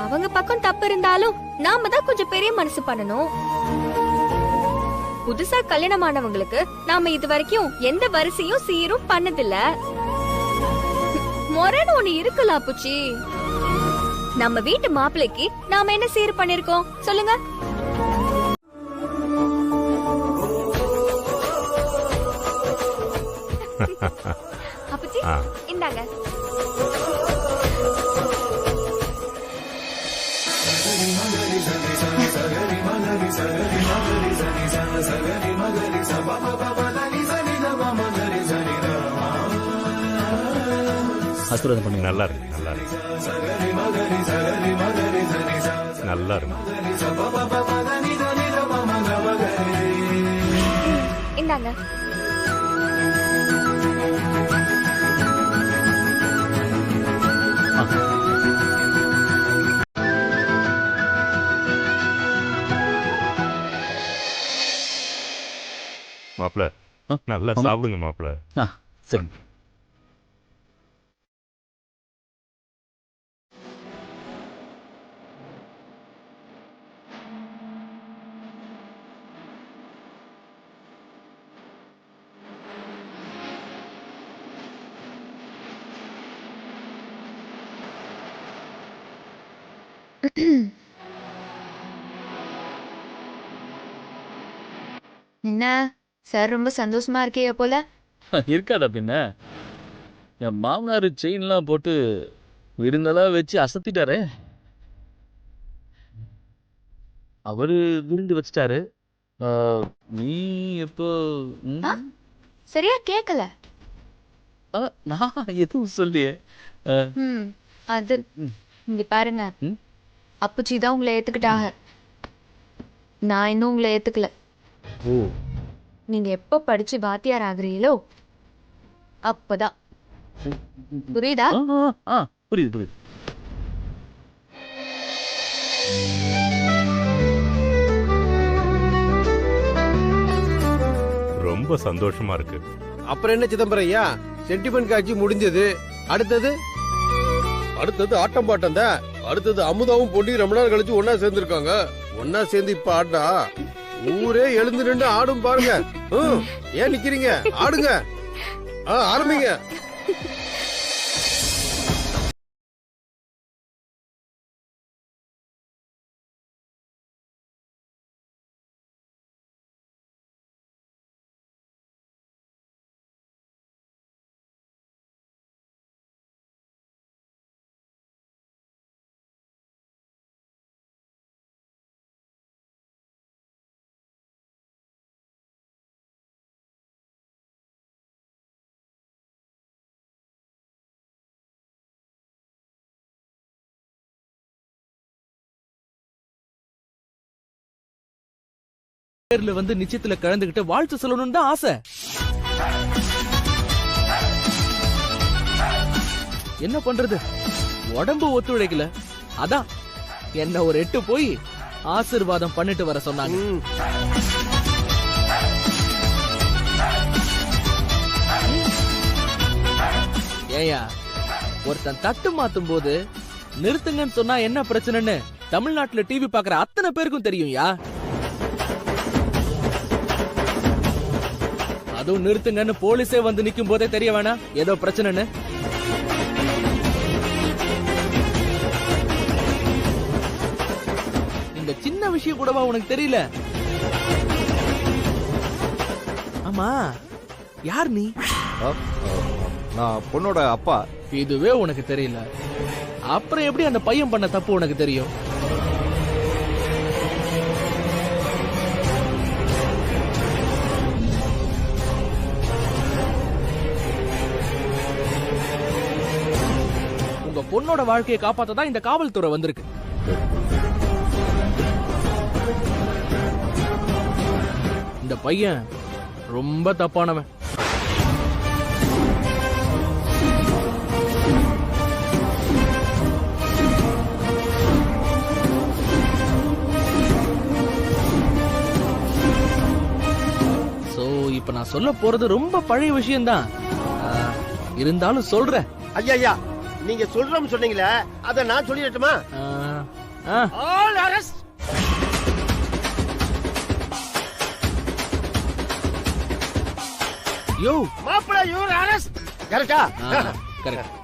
அவங்க பக்கம் தப்பு இருந்தாலும் நாம தான் கொஞ்சம் பெரிய மனசு பண்ணணும். புதுசா கல்யாணமானவங்களுக்கு நாம இது வரைக்கும் எந்த வரிசையும் சீரும் பண்ணதில்ல. முறைன்னு ஒண்ணு இருக்குல்ல அப்புச்சி. நம்ம வீட்டு மாப்பிள்ளைக்கு நாம என்ன சீர் பண்ணிருக்கோம் சொல்லுங்க? அப்பச்சி இந்தாங்க. ஆசீர்வாதம் பண்ணுங்க. நல்லா இருக்கு, நல்லா இருக்கு, நல்லா இருக்கு. இந்தாங்க. மாப்பிள நல்லா சாப்பிடுங்க மாப்பிள. சரி. என்ன சார் ரொம்ப சந்தோஷமா இருக்கே போல? இருக்காதா பின்ன. என் மாமனார் செயின்லாம் போட்டு விருந்தெல்லாம் வச்சு அசத்திட்டாரே. அவரு விருந்து வச்சிட்டாரு. நீ எப்போ? சரியா கேக்கல. நான் எதுவும் சொல்லியே. அது இங்க பாருங்க, அப்புச்சி தான் உங்களை ஏத்துக்கிட்டாங்க. நான் இன்னும் உங்களை ஏத்துக்கல. ஓ, நீங்க எப்ப படிச்சு வாத்தியார் ஆகுறீங்களோ அப்பதான். புரியுதா? புரியுது புரியுது. ரொம்ப சந்தோஷமா இருக்கு. அப்புறம் என்ன சிதம்பரம் ஐயா, சென்டிமெண்ட் காட்சி முடிஞ்சது. அடுத்தது ஆட்டம் பாட்டம் தான். அடுத்தது அமுதாவும் பொண்ணி ரொம்ப நாள் கழிச்சு ஒன்னா சேர்ந்திருக்காங்க. ஒன்னா சேர்ந்து இப்ப ஆட்டா ஊரே எழுந்து நின்று ஆடும் பாருங்க. ஏன் நிக்கிறீங்க? ஆடுங்க, ஆரம்பிங்க. பேர்ல வந்து நிச்சயத்துல கலந்துகிட்டு வாழ்த்து சொல்லணும்னு தான் ஆசை. என்ன பண்றது, உடம்பு ஒத்துழைக்கல. அதான் என்ன ஒரு 8 போய் ஆசீர்வாதம் பண்ணிட்டு வர சொன்னாங்க. ஏயா, ஒருத்தன் தட்டு மாத்தும் போது நிறுத்துங்கன்னு சொன்னா என்ன பிரச்சனைன்னு தமிழ்நாட்டுல டிவி பாக்குற அத்தனை பேருக்கும் தெரியும்யா. அதுவும் நிறுத்துங்கன்னு போலீஸே வந்து நிக்கும் போதே தெரிய வேணாம் ஏதோ பிரச்சனைன்னு. இந்த சின்ன விஷயம் கூடவா உனக்கு தெரியல? ஆமா, யார் நீ? நான் பொண்ணோட அப்பா. இதுவே உனக்கு தெரியல, அப்புறம் எப்படி அந்த பையன் பண்ண தப்பு உனக்கு தெரியும்? உங்க பொண்ணோட வாழ்க்கையை காப்பாத்ததான் இந்த காவல்துறை வந்திருக்கு. இந்த பையன் ரொம்ப தப்பானவன். இப்ப நான் சொல்ல போறது ரொம்ப பழைய விஷயம்தான், இருந்தாலும் சொல்றேன். ஐயா, நீங்க சொல்றோம்னு சொன்னீங்களே, அத நான் சொல்லிடட்டுமா? All arrest. யோ மாப்பிள, யூ ஆர் அரெஸ்ட். கரெக்ட்டா? கரெக்ட்.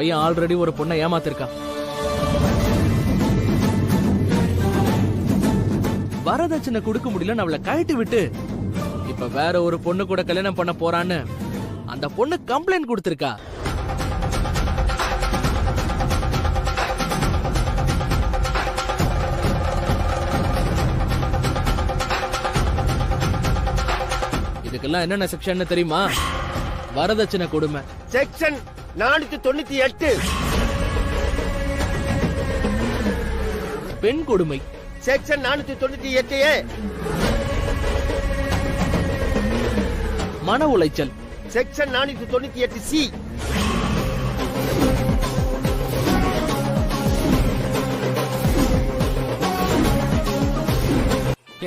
பையன் ஆல்ரெடி ஒரு பொண்ணை ஏமாத்திருக்கான். வரதட்சணை கொடுக்க முடியலன்னு அவளை கழட்டி விட்டு இப்ப வேற ஒரு பொண்ணு கூட கல்யாணம் பண்ண போறான்னு அந்த பொண்ணு கம்ப்ளைண்ட் கொடுத்திருக்கா. இதுக்கெல்லாம் என்னென்ன செக்ஷன் தெரியுமா? வரதட்சணை கொடுமை செக்ஷன் 498. பெண் கொடுமை செக்ஷன் 498A. மன உளைச்சல் செக்ஷன் 498C.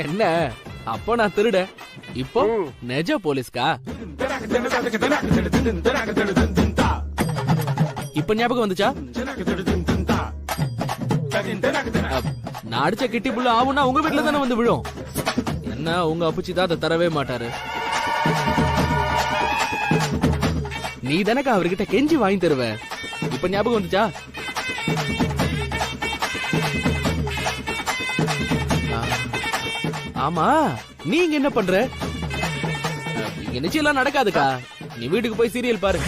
என்ன அப்ப நான் திருட, இப்போ நெஜ போலீஸ்கா? இப்ப ஞாபகம் வந்துச்சா? நான் அடிச்ச கிட்டி புள்ள ஆகும்னா உங்க வீட்டுல தானே வந்து விழும். என்ன உங்க அப்புச்சி தான் அதை தரவே மாட்டாரு. நீ தானக்கா அவர்கிட்ட கெஞ்சி வாங்கி தருவ. இப்ப ஞாபகம் வந்துச்சா? ஆமா, நீங்க என்ன பண்ற? இங்க நிச்சயம் எல்லாம் நடக்காதுக்கா. நீ வீட்டுக்கு போய் சீரியல் பாரு.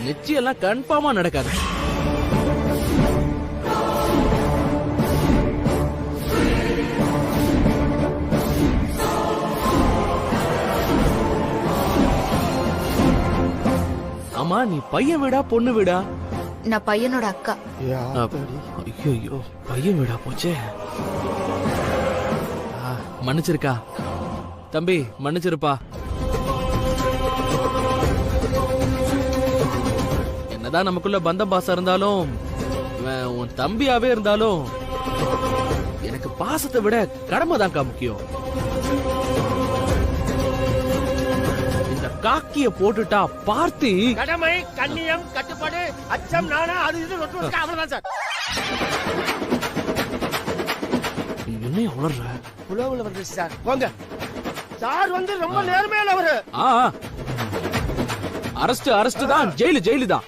நிச்சயம் எல்லாம் கன்ஃபார்மா நடக்காது. ஆமா, நீ பையன் வீடா பொண்ணு வீடா? நான் பையனோட அக்கா. ஐயோ, பையன் வீடா போச்சே. மன்னிச்சிருக்கா தம்பி, மன்னிச்சிருப்பா. என்னதான் நமக்குள்ள பந்தம் பாசம் இருந்தாலும், உன் தம்பியாவே இருந்தாலும் எனக்கு பாசத்தை விட கடமை தான்க்கா முக்கியம். இந்த காக்கிய போட்டுட்டா பார்த்தி கடமை, கண்ணியம், கட்டுப்பாடு, அச்சம், நானா, அது இது அவ்வளவுதான் சார். என்ன உளர்ற? புலவுல வந்து சார் போங்க. சார் வந்து ரொம்ப நேர்மையானவரு. அரஸ்ட் தான், ஜெயிலு தான்.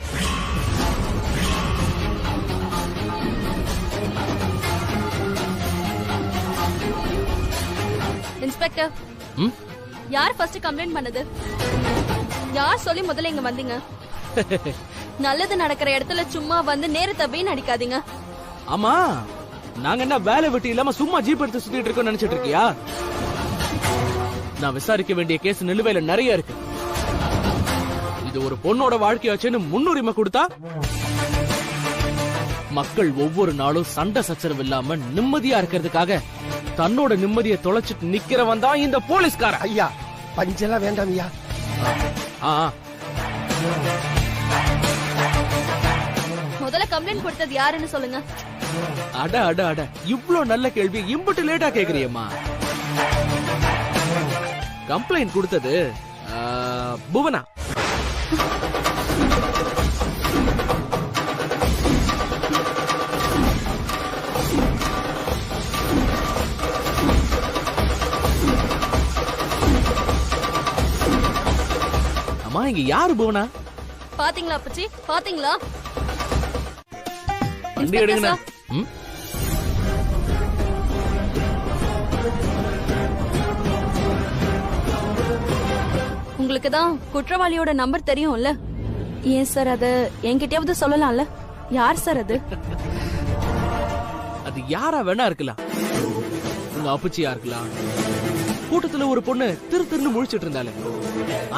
இன்ஸ்பெக்டர், யார் ஃபர்ஸ்ட் கம்ப்ளைண்ட் பண்ணது? யார் சொல்லி முதல்ல இங்க வந்தீங்க? நல்லது நடக்கிற இடத்துல சும்மா வந்து நேரத்தை வீண் அடிக்காதீங்க. ஆமா, நாங்க என்ன வேலை வெட்டி இல்லாம சும்மா ஜீப் எடுத்து சுத்திட்டு இருக்கோம் நினைச்சிட்டு இருக்கியா? நான் விசாரிக்க வேண்டிய கேஸ் நிலுவையில நிறைய இருக்கு. இது ஒரு பொண்ணோட வாழ்க்கையாச்சுன்னு முன்னுரிமை கொடுத்தா மக்கள் ஒவ்வொரு நாளும் சண்டை சச்சரவு இல்லாம நிம்மதியா இருக்கிறதுக்காக தன்னோட நிம்மதியை தொலைச்சிட்டு நிக்கிறவன் தான் இந்த போலீஸ்கார. ஐயா, பஞ்செல்லாம் வேண்டாம் ஐயா. முதல்ல கம்ப்ளைண்ட் கொடுத்தது யாருன்னு சொல்லுங்க. அட அட அட, இவ்ளோ நல்ல கேள்வி இம்புட்டு லேட்டா கேக்குறியம்மா. கம்ப்ளைண்ட் கொடுத்தது புவனா. அம்மா, இங்க யாரு புவனா? பாத்தீங்களா அப்பச்சி, பாத்தீங்களா? வண்டி எடுங்கண்ணா. உங்களுக்கு தான் குற்றவாளியோட நம்பர் தெரியும்ல, ஏன் சார் அத என்கிட்டயாவது சொல்லலாம்ல? யார் சார் அது? அது யாரா வேணா இருக்கலாம். உங்க அப்புச்சியா இருக்கலாம், கூட்டத்துல ஒரு பொண்ணு திருன்னு முழிச்சிட்டு இருந்தாலே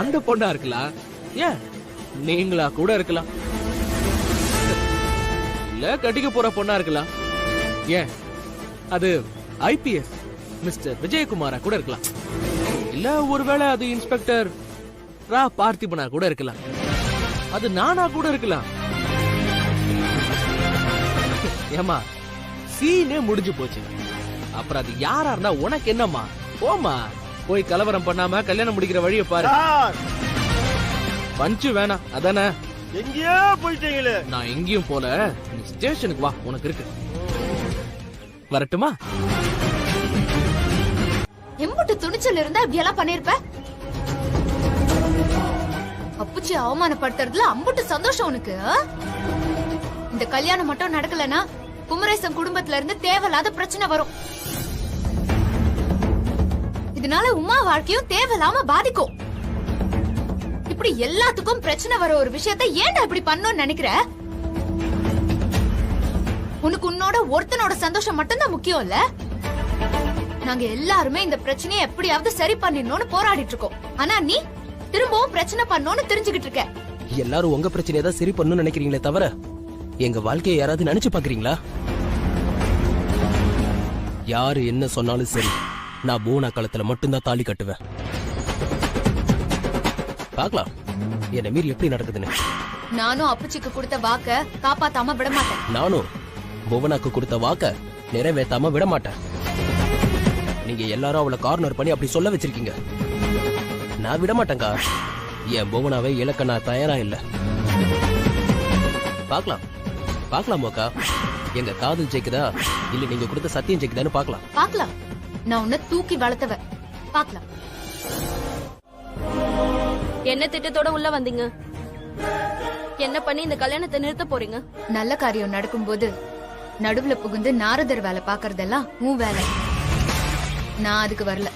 அந்த பொண்ணா இருக்கலாம், ஏன் நீங்களா கூட இருக்கலாம், இல்ல கட்டிக்க போற பொண்ணா இருக்கலாம், ஏன் அது ஐபிஎஸ் மிஸ்டர் விஜயகுமாரா கூட இருக்கலாம், இல்ல ஒருவேளை அது இன்ஸ்பெக்டர் ரா பார்த்திபனா கூட இருக்கலாம், அது நானா கூட இருக்கலாம். ஏமா, சீனே முடிஞ்சு போச்சு. அப்புறம் அது யாரா இருந்தா உனக்கு என்னம்மா? போமா, போய் கலவரம் பண்ணாம கல்யாணம் முடிக்கிற வழியை பாரு. பஞ்சு வேணாம் அதானே? எங்கேயோ போயிட்டீங்களே. நான் எங்கேயும் போல, நீ ஸ்டேஷனுக்கு வா, உனக்கு இருக்கு. வரட்டுமா? எம்புட்டு துணிச்சல் இருந்தா இப்படி எல்லாம் பண்ணிருப்ப? அப்புச்சி அவமானப்படுத்துறதுல அம்புட்டு சந்தோஷம் உனக்கு. இந்த கல்யாணம் மட்டும் நடக்கலனா குமரேசன் குடும்பத்துல இருந்து தேவையில்லாத பிரச்சனை வரும். இதனால உமா வாழ்க்கையும் தேவையில்லாம பாதிக்கும். இப்படி எல்லாத்துக்கும் பிரச்சனை வர ஒரு விஷயத்தை ஏன்டா இப்படி பண்ணணும்னு நினைக்கிற? உனக்கு உன்னோட ஒருத்தனோட சந்தோஷம் மட்டும்தான் முக்கியம் இல்ல? நாங்க எல்லாருமே இந்த பிரச்சனையை எப்படியாவது சரி பண்ணிடணும்னு போராடிட்டு இருக்கோம். ஆனா நீ திரும்பவும் பிரச்சனை பண்ணணும்னு தெரிஞ்சுக்கிட்டு இருக்க. எல்லாரும் உங்க பிரச்சனையை தான் சரி பண்ணணும்னு நினைக்கிறீங்களே தவிர எங்க வாழ்க்கையை யாராவது நினைச்சு பாக்குறீங்களா? யாரு என்ன சொன்னாலும் சரி, நான் பூனா காலத்துல மட்டும்தான் தாலி கட்டுவேன். பாக்கலாம் என்ன மீறி எப்படி நடக்குதுன்னு. நானும் அப்புச்சிக்கு கொடுத்த வாக்க காப்பாத்தாம விட மாட்டேன். நானும் புவனாக்கு கொடுத்த வாக்க நிறைவேத்தாம விட மாட்டேன். நீங்க எல்லாரும் அவளை கார்னர் பண்ணி அப்படி சொல்ல வச்சிருக்கீங்க. நான் விட மாட்டேங்க. என் புவனாவை இழக்க நான் தயாரா இல்ல. பாக்கலாம் பாக்கலாம் மோக்கா, எங்க காதல் ஜெயிக்குதா இல்ல நீங்க கொடுத்த சத்தியம் ஜெயிக்குதான்னு பாக்கலாம். பாக்கலாம். நான் உன்னை தூக்கி வளர்த்தவ. பாக்கலாம். என்ன திட்டத்தோட உள்ள வந்தீங்க? என்ன பண்ணி இந்த கல்யாணத்தை நிறுத்த போறீங்க? நல்ல காரியம் நடக்கும்போது நடுவுல புகுந்து நாரதர் வேலை பாக்குறதெல்லாம் உன் வேலை. நான் அதுக்கு வரல.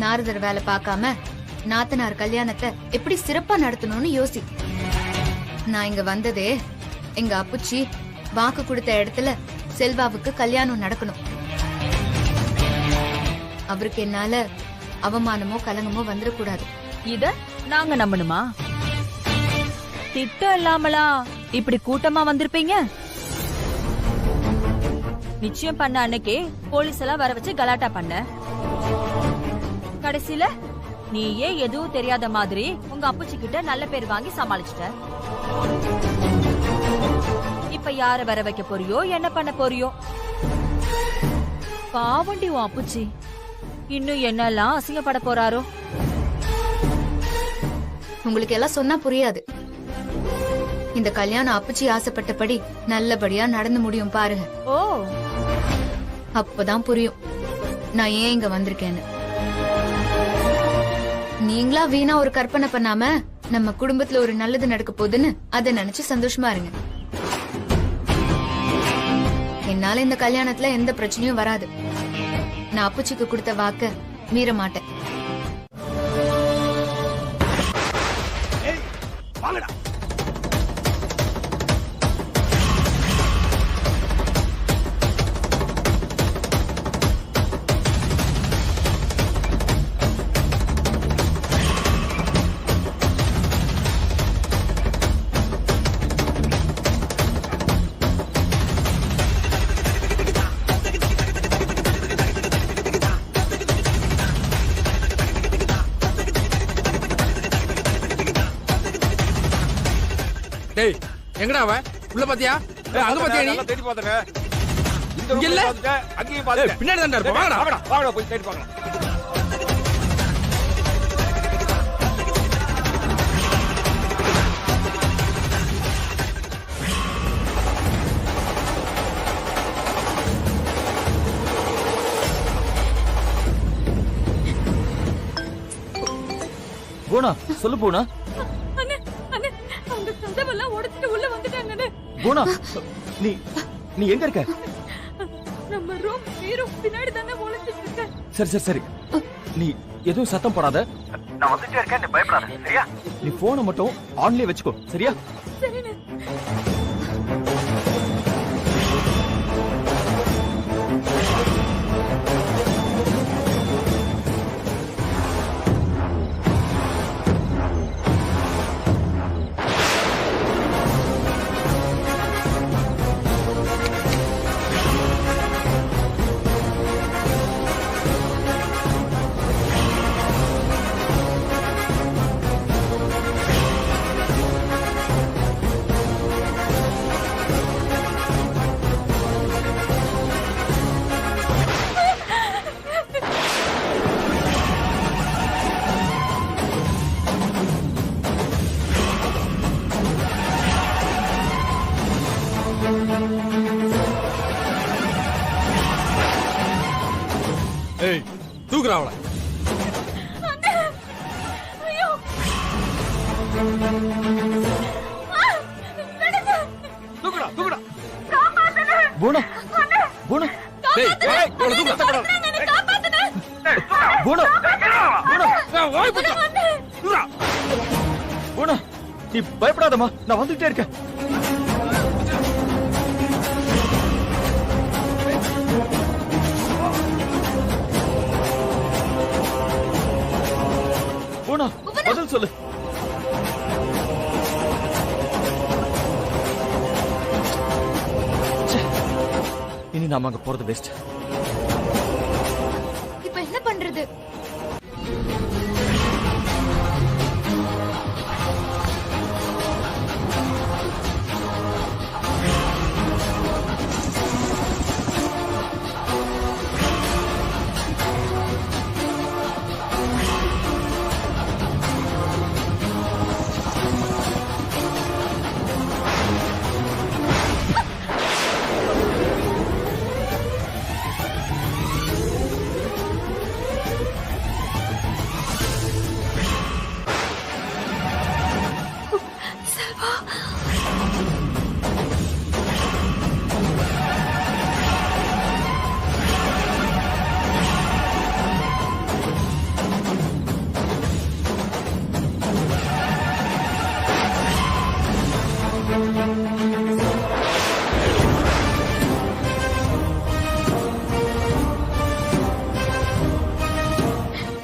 நாரதர் வேலை பார்க்காம நாத்தனார் கல்யாணத்தை எப்படி சிறப்பா நடத்தணும்னு யோசி. நான் இங்க வந்ததே எங்க அப்புச்சி வாக்கு கொடுத்த இடத்துல செல்வாவுக்கு கல்யாணம் நடக்கணும். அவருக்கு என்னால அவமானமோ கலங்கமோ வந்துடக்கூடாது. இத நாங்க நம்பணுமா? திட்டம் இல்லாமலா இப்படி கூட்டமா வந்திருப்பீங்க? நிச்சயம் பண்ண அன்னைக்கே போலீஸ் எல்லாம் வர வச்சு கலாட்டா பண்ண. கடைசியில நீயே எதுவும் தெரியாத மாதிரி உங்க அப்புச்சி கிட்ட நல்ல பேர் வாங்கி சமாளிச்சிட்ட. இப்ப யார வர வைக்க போறியோ, என்ன பண்ண போறியோ? பாவண்டி உன் அப்புச்சி இன்னும் என்னெல்லாம் அசிங்கப்பட போறாரோ. உங்களுக்கு எல்லாம் சொன்னா புரியாது. இந்த கல்யாணம் அப்புச்சி ஆசைப்பட்டபடி நல்லபடியா நடந்து முடியும் பாருங்க. ஓ, அப்பதான் புரியும் நான் ஏன் இங்க வந்திருக்கேன்னு. நீங்களா வீணா ஒரு கற்பனை பண்ணாம நம்ம குடும்பத்துல ஒரு நல்லது நடக்க போகுதுன்னு அதை நினைச்சு சந்தோஷமா இருங்க. என்னால இந்த கல்யாணத்துல எந்த பிரச்சனையும் வராது. நான் அப்புச்சிக்கு கொடுத்த வாக்க மீற மாட்டேன். டேய் எங்கடா அவ? உள்ள பாத்தியா? அங்க பாத்தியா நீ? தேடி பாத்துங்க. இங்க இல்ல. அங்கேயும் பாத்துங்க. பின்னாடி தான் இருப்பா. வாங்கடா வாங்கடா வாங்கடா போய் தேடி பார்க்கலாம். பூனா சொல்லு பூனா. அவங்க கதவெல்லாம் உடைச்சிட்டு உள்ள வந்துட்டாங்கன்னு. பூனா நீ நீ எங்க இருக்க? நம்ம ரூம் ஹீரோ பின்னாடி தானே ஒளிஞ்சிட்டு இருக்க. சரி சரி சரி, நீ எதுவும் சத்தம் போடாத. நான் வந்துட்டே இருக்கேன், நீ பயப்படாத சரியா? நீ போனை மட்டும் ஆன்லயே வச்சுக்கோ சரியா? சரிண்ணே. தூக்குடா தூக்குடா போனா போனா டேய் டேய் தூக்குடா போனா போனா வாய் போடா தூக்குடா போனா நீ பயப்படாதம்மா நான் வந்துட்டே இருக்கேன் போனா பதில் சொல்லு இனி நாம அங்க போறது பெஸ்ட் இப்ப என்ன பண்றது?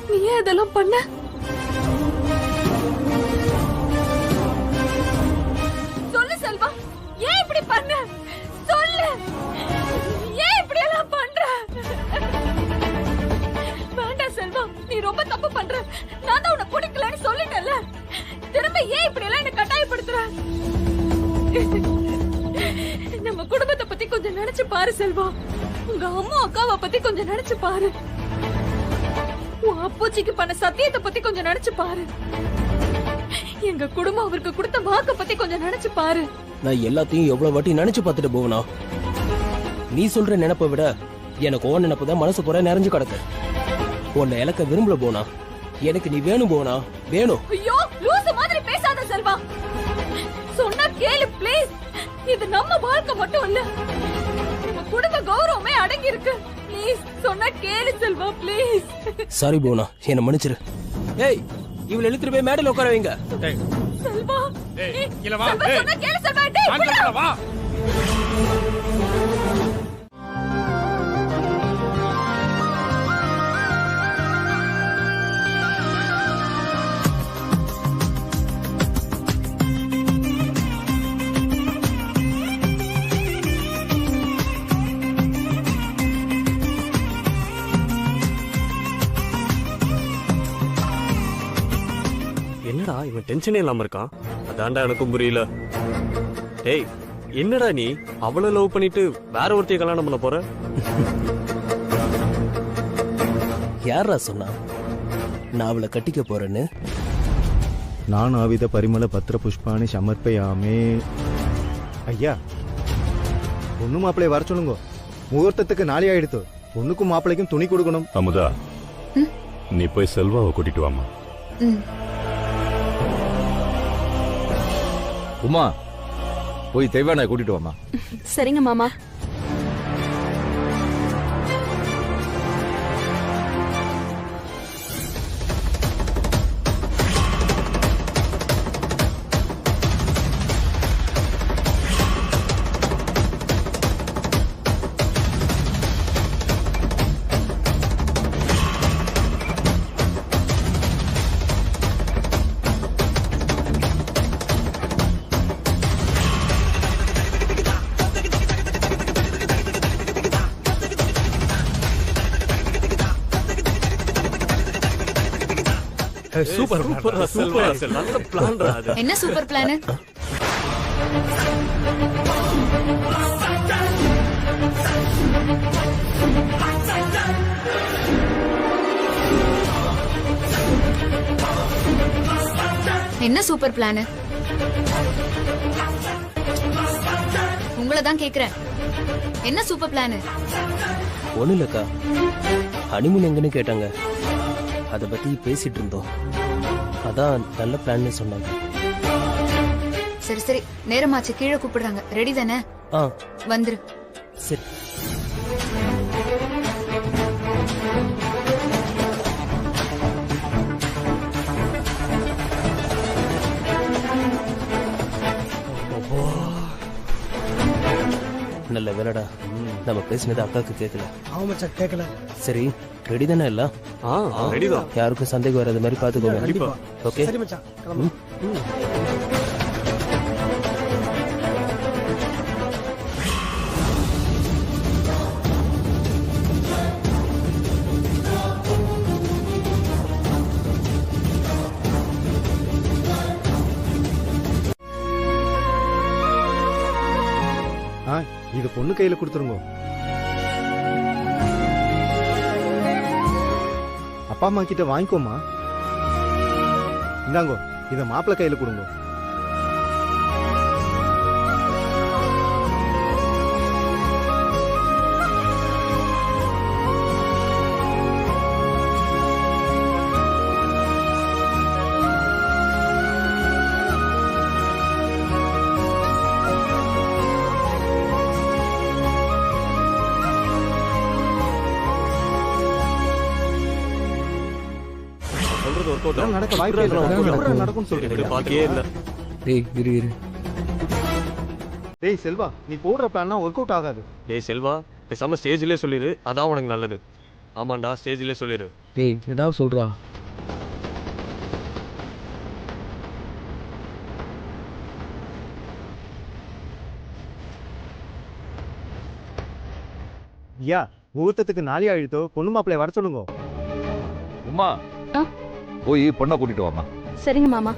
நீ ஏன் இதெல்லாம் பண்ண? சொல்லு செல்வா, ஏன் இப்படி பண்ண? சொல்லு, ஏன் இப்படி எல்லாம் பண்ற? வேண்டாம் செல்வா, நீ ரொம்ப தப்பு பண்ற. நான் தான் உன்னை பிடிக்கலன்னு சொல்லிட்டேன்ல, திரும்ப ஏன் இப்படி எல்லாம் என்ன கட்டாயப்படுத்துற? நம்ம குடும்பத்தை பத்தி கொஞ்சம் நினைச்சு பாரு செல்வா. உங்க அம்மா அக்காவை பத்தி கொஞ்சம் நினைச்சு பாரு. உன் அப்பூச்சிக்கு பண்ண சத்தியத்தை பத்தி கொஞ்சம் நினைச்சு பாரு. எங்க குடும்பம் அவருக்கு கொடுத்த வாக்க பத்தி கொஞ்சம் நினைச்சு பாரு. நான் எல்லாத்தையும் எவ்வளவு வாட்டி நினைச்சு பார்த்துட்டு போவனா? நீ சொல்ற நினைப்பை விட எனக்கு ஓன் நினைப்பு தான் மனசு பூரா நிறைஞ்சு கிடக்கு. உன்னை இலக்க விரும்பல போனா, எனக்கு நீ வேணும் போனா வேணும். ஐயோ லூசு மாதிரி பேசாத செல்வா. சொன்னா கேளு ப்ளீஸ். இது நம்ம வாழ்க்கை மட்டும் இல்ல, நம்ம குடும்ப கௌரவமே அடங்கி இருக்கு. ப்ளீஸ் சொன்னா கேளு செல்வா ப்ளீஸ். சாரி போனா, என்ன மன்னிச்சிரு. ஏய், இவளை இழுத்துட்டு போய் மேடையில் உட்கார வைங்க. செல்வா இல்ல வா. செல்வா, சொன்னா கேளு செல்வா. டேய் வா. என்னடா இவன் டென்ஷனே இல்லாம இருக்கான்? அதான்டா எனக்கும் புரியல. டேய் என்னடா நீ அவளை லவ் பண்ணிட்டு வேற ஒருத்தைய கல்யாணம் பண்ண போற? யாரா சொன்னா நான் அவளை கட்டிக்க போறேன்னு? நான் ஆவித பரிமள பத்திர புஷ்பானி சமர்ப்பயாமே. ஐயா, பொண்ணு மாப்பிள்ளைய வர சொல்லுங்க. முகூர்த்தத்துக்கு நாளை ஆயிடுத்து. பொண்ணுக்கும் மாப்பிள்ளைக்கும் துணி கொடுக்கணும். அமுதா, நீ போய் செல்வாவை கூட்டிட்டு வாமா. உமா, போய் தெய்வானை கூட்டிட்டு வாமா. சரிங்க மாமா. சூப்பர் சூப்பர் நல்ல பிளான்டா அது. என்ன சூப்பர் பிளான்? என்ன சூப்பர் பிளான்? உங்களை தான் கேக்குறேன். என்ன சூப்பர் பிளான்? ஒண்ணு இல்லக்கா, ஹனிமூன் எங்கன்னு கேட்டாங்க. அத பத்தி பேசிட்டு இருந்தோம். அதான் நல்ல பிளான்னு சொன்னாங்க. சரி சரி, நேரமாச்சு, கீழே கூப்பிடுறாங்க. ரெடி தானே? வந்துரு. சரி. நல்ல வேலைடா, நம்ம பேசினது அக்காவுக்கு கேட்கல. கேட்கல. சரி, ரெடி தானே எல்லாம்? ரெடி தான். யாருக்கும் சந்தேகம் வராத மாதிரி பாத்துக்கோங்க. ஓகே. சரி மச்சான், கிளம்பு. இது பொண்ணு கையில கொடுத்துருங்க. அப்பா அம்மா கிட்ட வாங்கிக்கோமா. இந்தாங்கோ, இத மாப்பிள்ளை கையில கொடுங்க. நடக்க வாய்ப்பே இல்ல. நடக்கும் சொல்றீங்க. டேய் செல்வா, நீ போடுற பிளான்னா ஒர்க் அவுட் ஆகாது. டேய் செல்வா, பேசாம ஸ்டேஜ்லயே சொல்லிரு, அதான் உனக்கு நல்லது. ஆமாண்டா, ஸ்டேஜ்லயே சொல்லிரு. டேய் ஏதாவது சொல்றா. ஐயா, முகூர்த்தத்துக்கு நாளை அழுத்தோ, பொண்ணு மாப்பிள்ளை வர சொல்லுங்க. உமா, போய் பொண்ணை கூட்டிட்டு வாமா. சரிங்க மாமா.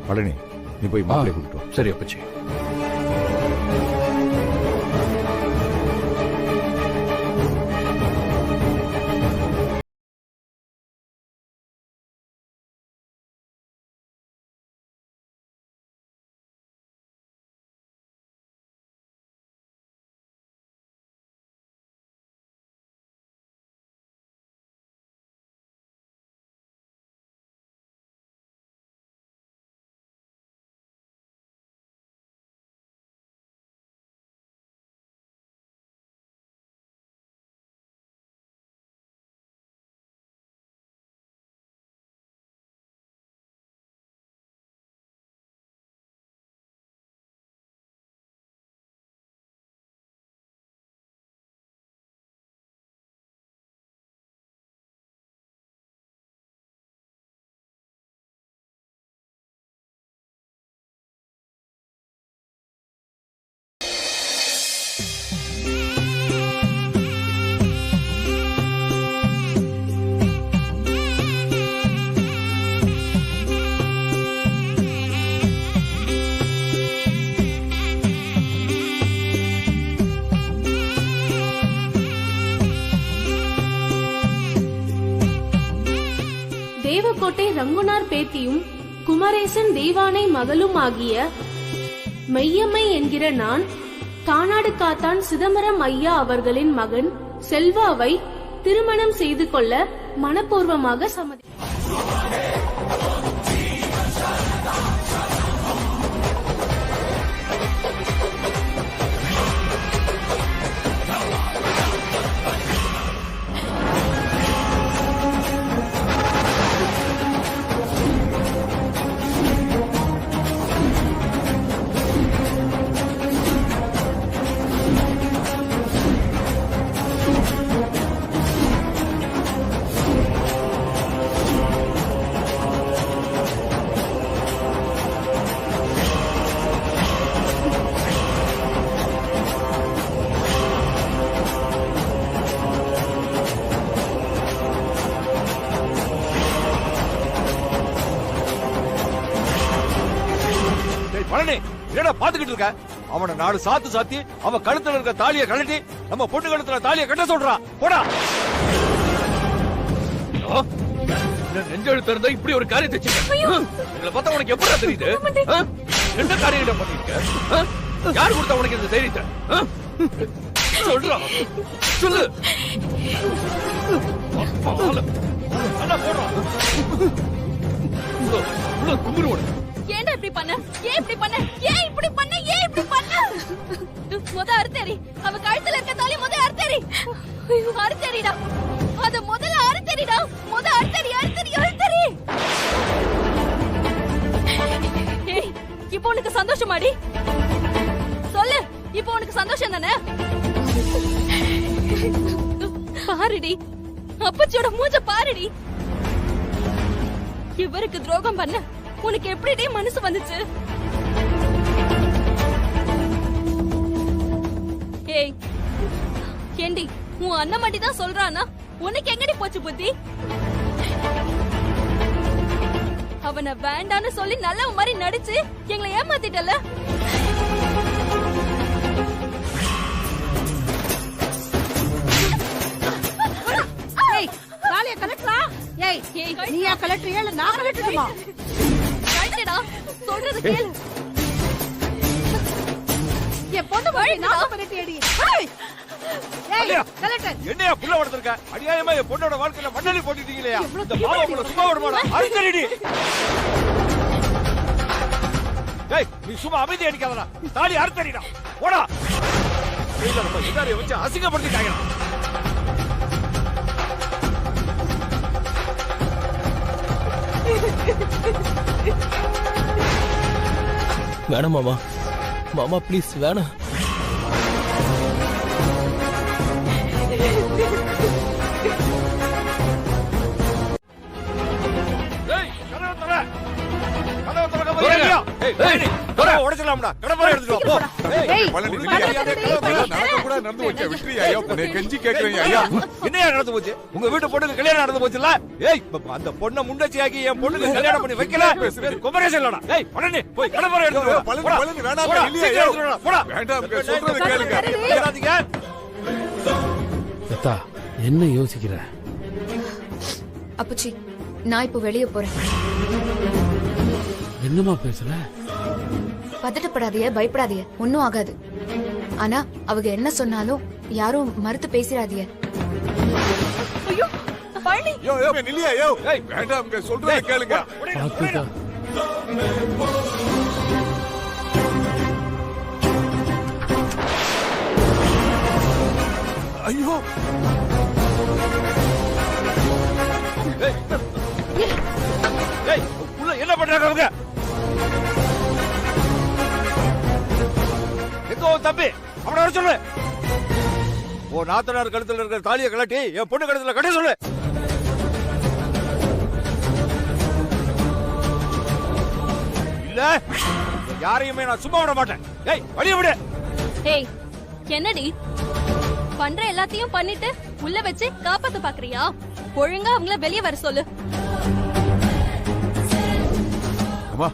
பழனி, நீ போய் மாப்பிள்ளை கூட்டிட்டு வா. சரி அப்பச்சி. தேவக்கோட்டை ரங்குனார் பேத்தியும் குமரேசன் தெய்வானை மகளும் ஆகிய மெய்யம்மை என்கிற நான் கானாடு காத்தான் சிதம்பரம் ஐயா அவர்களின் மகன் செல்வாவை திருமணம் செய்து கொள்ள மனப்பூர்வமாக சம்மதி. பழனி, என்னடா பாத்துக்கிட்டு இருக்க? அவனை நாலு சாத்து சாத்தி அவன் கழுத்துல இருக்க தாலியை கழட்டி நம்ம பொண்ணு கழுத்துல தாலியை கட்ட சொல்றான். போடா. நெஞ்செழுத்து இருந்தா இப்படி ஒரு காரியத்தை எங்களை பார்த்தா உனக்கு எப்படா தெரியுது? என்ன காரியம் பண்ணிருக்க? யாரு கொடுத்தா உனக்கு இந்த தைரியத்தை? சொல்றா, சொல்லு. ஏன்டா இப்படி பண்ண? ஏன் இப்படி பண்ண? ஏன் இப்படி பண்ண? ஏன் இப்படி பண்ண? முத அறுத்தேரி. அவ கழுத்துல இருக்க தாலி முத அறுத்தேரி. அறுத்தேரிடா. அத முதல்ல அறுத்தேரிடா. முத அறுத்தேரி. ஏய், இப்போ உனக்கு சந்தோஷமாடி? சொல்லு, இப்போ உனக்கு சந்தோஷம் தானே? பாருடி, அப்பச்சியோட மூஞ்ச பாருடி. இவருக்கு துரோகம் பண்ண உனக்கு எப்படி மனசு வந்துச்சு? ஏய் ஏண்டி, உன் அண்ணன் மட்டும் தான் சொல்றானா? உனக்கு எங்கடி போச்சு புத்தி? அவனை வேண்டான்னு சொல்லி நல்ல மாதிரி நடிச்சு எங்களை ஏமாத்திட்டல. தாலிய கலெக்டரா? ஏய் நீயா கலெக்டர்? இல்ல நான் கலெக்டருமா? கலெக்டரா, சொல்றது கேளு. என் பொண்ணு வழி நான் பண்ணிட்டேடி. ஏய் கலெக்டர், என்னையா புள்ள வளர்த்திருக்க? அநியாயமா என் பொண்ணோட வாழ்க்கையில மண்ணலி போட்டுட்டீங்களே. இந்த பாவம் உங்களை சும்மா விடுமாடா? அறுத்தடிடி. ஏய் நீ சும்மா அமைதி அடிக்காதடா. தாலி அறுத்தடிடா. போடா. இல்ல நம்ம இதாரை வச்சு அசிங்கப்படுத்திட்டாங்க. வேணாம் மாமா. மாமா ப்ளீஸ் வேணாம். உடைச்சலாம்டா. கடப்பாறை எடுத்துட்டு வா. நடந்து வச்ச விட்டுறியா ஐயா? கெஞ்சி கேட்கறீங்க ஐயா. என்னையா நடந்து போச்சு? உங்க வீட்டு பொண்ணுக்கு கல்யாணம் நடந்து போச்சுல? ஏய் அந்த பொண்ணை முண்டச்சியாக்கி என் பொண்ணுக்கு கல்யாணம் பண்ணி வைக்கல. குமரேசன் இல்லடா. ஏய் பழனி போய் கடப்பாறை எடுத்துட்டு வா. பழனி வேண்டாம் இல்லையா? போடா. வேண்டாம் சொல்றது கேளுங்க. கேளாதீங்க. அத்தா என்ன யோசிக்கிற? அப்பச்சி நான் இப்போ வெளியே போறேன். என்னமா பேசுற? பதட்டப்படாதீங்க, பயப்படாதீங்க, ஒன்னும் ஆகாது. ஆனா அவங்க என்ன சொன்னாலும் யாரும் மறுத்து பேசிடாதீங்க. ஐயோ பழனி, யோ யோ நில்லியா யோ. ஏய் வேண்டாம் சொல்றத கேளுங்க. பாத்துக்கா. ஐயோ ஏய் உள்ள என்ன பண்றாங்க அவங்க? எங்கோ தம்பி அவனை வர சொல்லு. ஓ நாத்தனார் கழுத்துல இருக்கிற தாலியை கலட்டி என் பொண்ணு கழுத்துல கட்ட சொல்லு. இல்ல யாரையுமே நான் சும்மா விட மாட்டேன். ஏய் வெளிய விடு. ஏய் என்னடி பண்ற? எல்லாத்தையும் பண்ணிட்டு உள்ள வச்சு காப்பாத்த பாக்குறியா? ஒழுங்கா அவங்கள வெளியே வர சொல்லு. அம்மா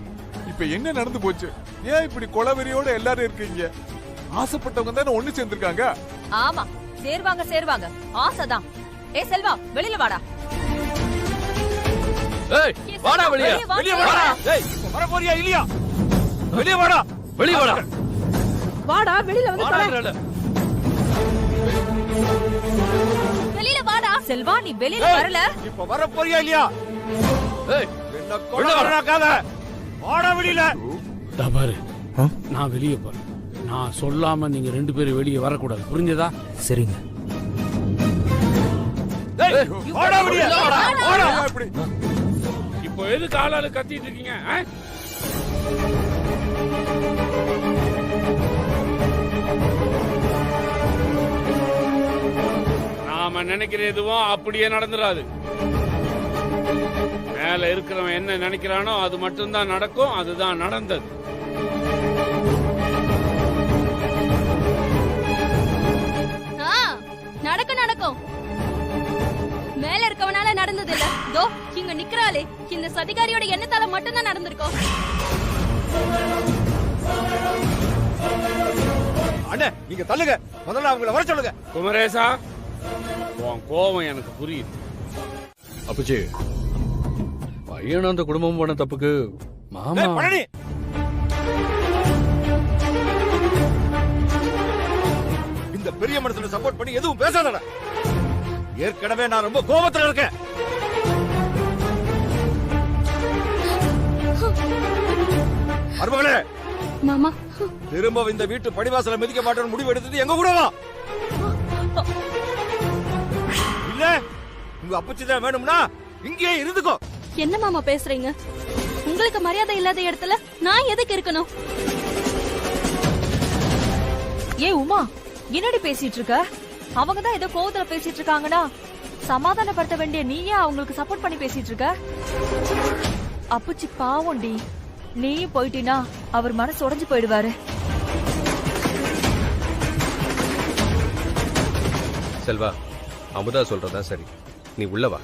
இப்ப என்ன நடந்து போச்சு? ஏன் இப்படி கொலவெறியோட எல்லாரும் இருக்கீங்க? ஆசைப்பட்டவங்க தானே ஒண்ணு சேர்ந்திருக்காங்க. ஆமா சேருவாங்க ஆசைதான். ஏய் செல்வா வெளியில வாடா. ஏய் வாடா வெளிய. வெளிய வாடா. ஏய் வர போறியா இல்லையா? வெளிய வாடா. வெளிய வாடா. வாடா வெளியில வந்து தொலை. வெளியில வாடா. செல்வா நீ வெளியில வரல. இப்ப வர போறியா இல்லையா? ஏய் என்ன கொல்றனாக்காத. வாடா வெளியில. பாரு, நான் வெளியே போறேன். நான் சொல்லாம நீங்க ரெண்டு பேரும் வெளியே வரக்கூடாது, புரிஞ்சதா? சரிங்க. வாடா வெளிய. வாடா. இப்போ எதுக்கு ஆளாளு கத்திட்டு இருக்கீங்க? நாம நினைக்கிற எதுவும் அப்படியே நடந்துராது. மேல இருக்கிறவன் என்ன நினைக்கிறானோ அது மட்டும்தான் நடக்கும். அதுதான் நடந்தது. நடக்கும். மேல இருக்கவனால நடந்தது இல்ல. தோ இங்க நிக்கறாளே, இந்த சதிகாரியோட எண்ணத்தால மட்டும்தான் நடந்திருக்கும். அண்ணே நீங்க தள்ளுங்க. முதல்ல அவங்கள வர சொல்லுங்க. குமரேசா, உன் கோபம் எனக்கு புரியுது. அப்பச்சி பையனும் அந்த குடும்பம் பண்ண தப்புக்கு மாமா பழனி இந்த பெரிய மனுஷனை சப்போர்ட் பண்ணி எதுவும் பேசாதடா. ஏற்கனவே நான் ரொம்ப கோபத்துல இருக்கேன். மருமகளே, மாமா, திரும்ப இந்த வீட்டு படிவாசல மிதிக்க மாட்டேன்னு முடிவு எடுத்தது எங்க கூட வா. இல்ல உங்க அப்பச்சிதான் வேணும்னா இங்கேயே இருந்துக்கோ. என்ன மாமா பேசுறீங்க? உங்களுக்கு மரியாதை இல்லாத இடத்துல நான் எதுக்கு இருக்கணும்? ஏ உமா, என்னடி பேசிட்டு இருக்க? அவங்க தான் ஏதோ கோவத்துல பேசிட்டு இருக்காங்கடா. சமாதானப்படுத்த வேண்டிய நீயே அவங்களுக்கு சப்போர்ட் பண்ணி பேசிட்டு இருக்க. அப்புச்சி பாவம்டி, நீயும் போயிட்டீனா அவர் மனசு உடைஞ்சு போயிடுவாரு. செல்வா, அமுதா சொல்றதா சரி, நீ உள்ள வா.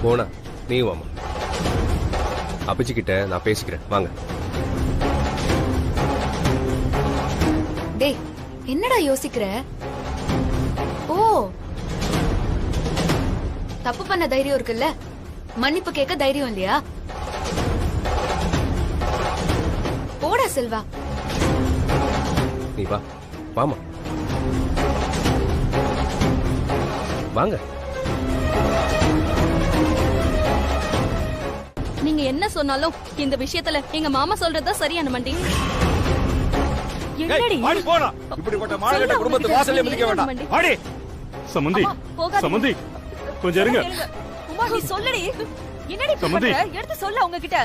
போனா நீ வாமா. அப்பச்சிக்கிட்ட நான் பேசிக்கிறேன், வாங்க. டேய், என்னடா யோசிக்கிற? ஓ, தப்பு பண்ண தைரியம் இருக்குல்ல, மன்னிப்பு கேட்க தைரியம் இல்லையா? போடா செல்வா. நீ வா, வாமா, வாங்க. நீங்க என்ன சொன்னாலும் இந்த விஷயத்துல எங்க மாமா சொல்றதுதான் சரியான மண்டி. என்னடி வாடி போடா. இப்படிப்பட்ட மானகெட்ட குடும்பத்து வாசல்ல மிதிக்க வேண்டாம். வாடி. சமந்தி, சமந்தி கொஞ்சம் இருங்க. உமா, நீ சொல்லடி. என்னடி பண்ற? எடுத்து சொல்ல அவங்க கிட்ட.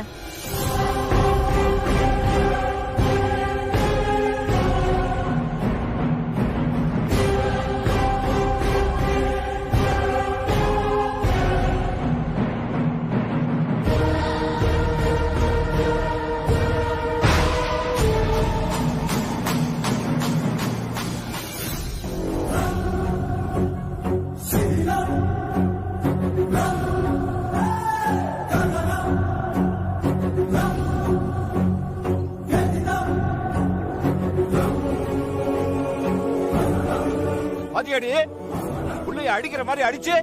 பாத்தியாடி, புள்ளைய அடிக்கிற மாதிரி அடிச்சு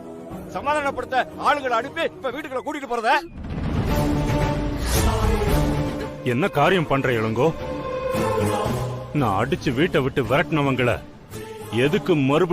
சமாதானப்படுத்த ஆளுங்களை அனுப்பி இப்ப வீட்டுக்குள்ள கூட்டிட்டு போறத. என்ன காரியம் பண்ற இளங்கோ? நான் அடிச்சு வீட்டை விட்டு விரட்டினவங்கள எதுக்கு மறுபடியும்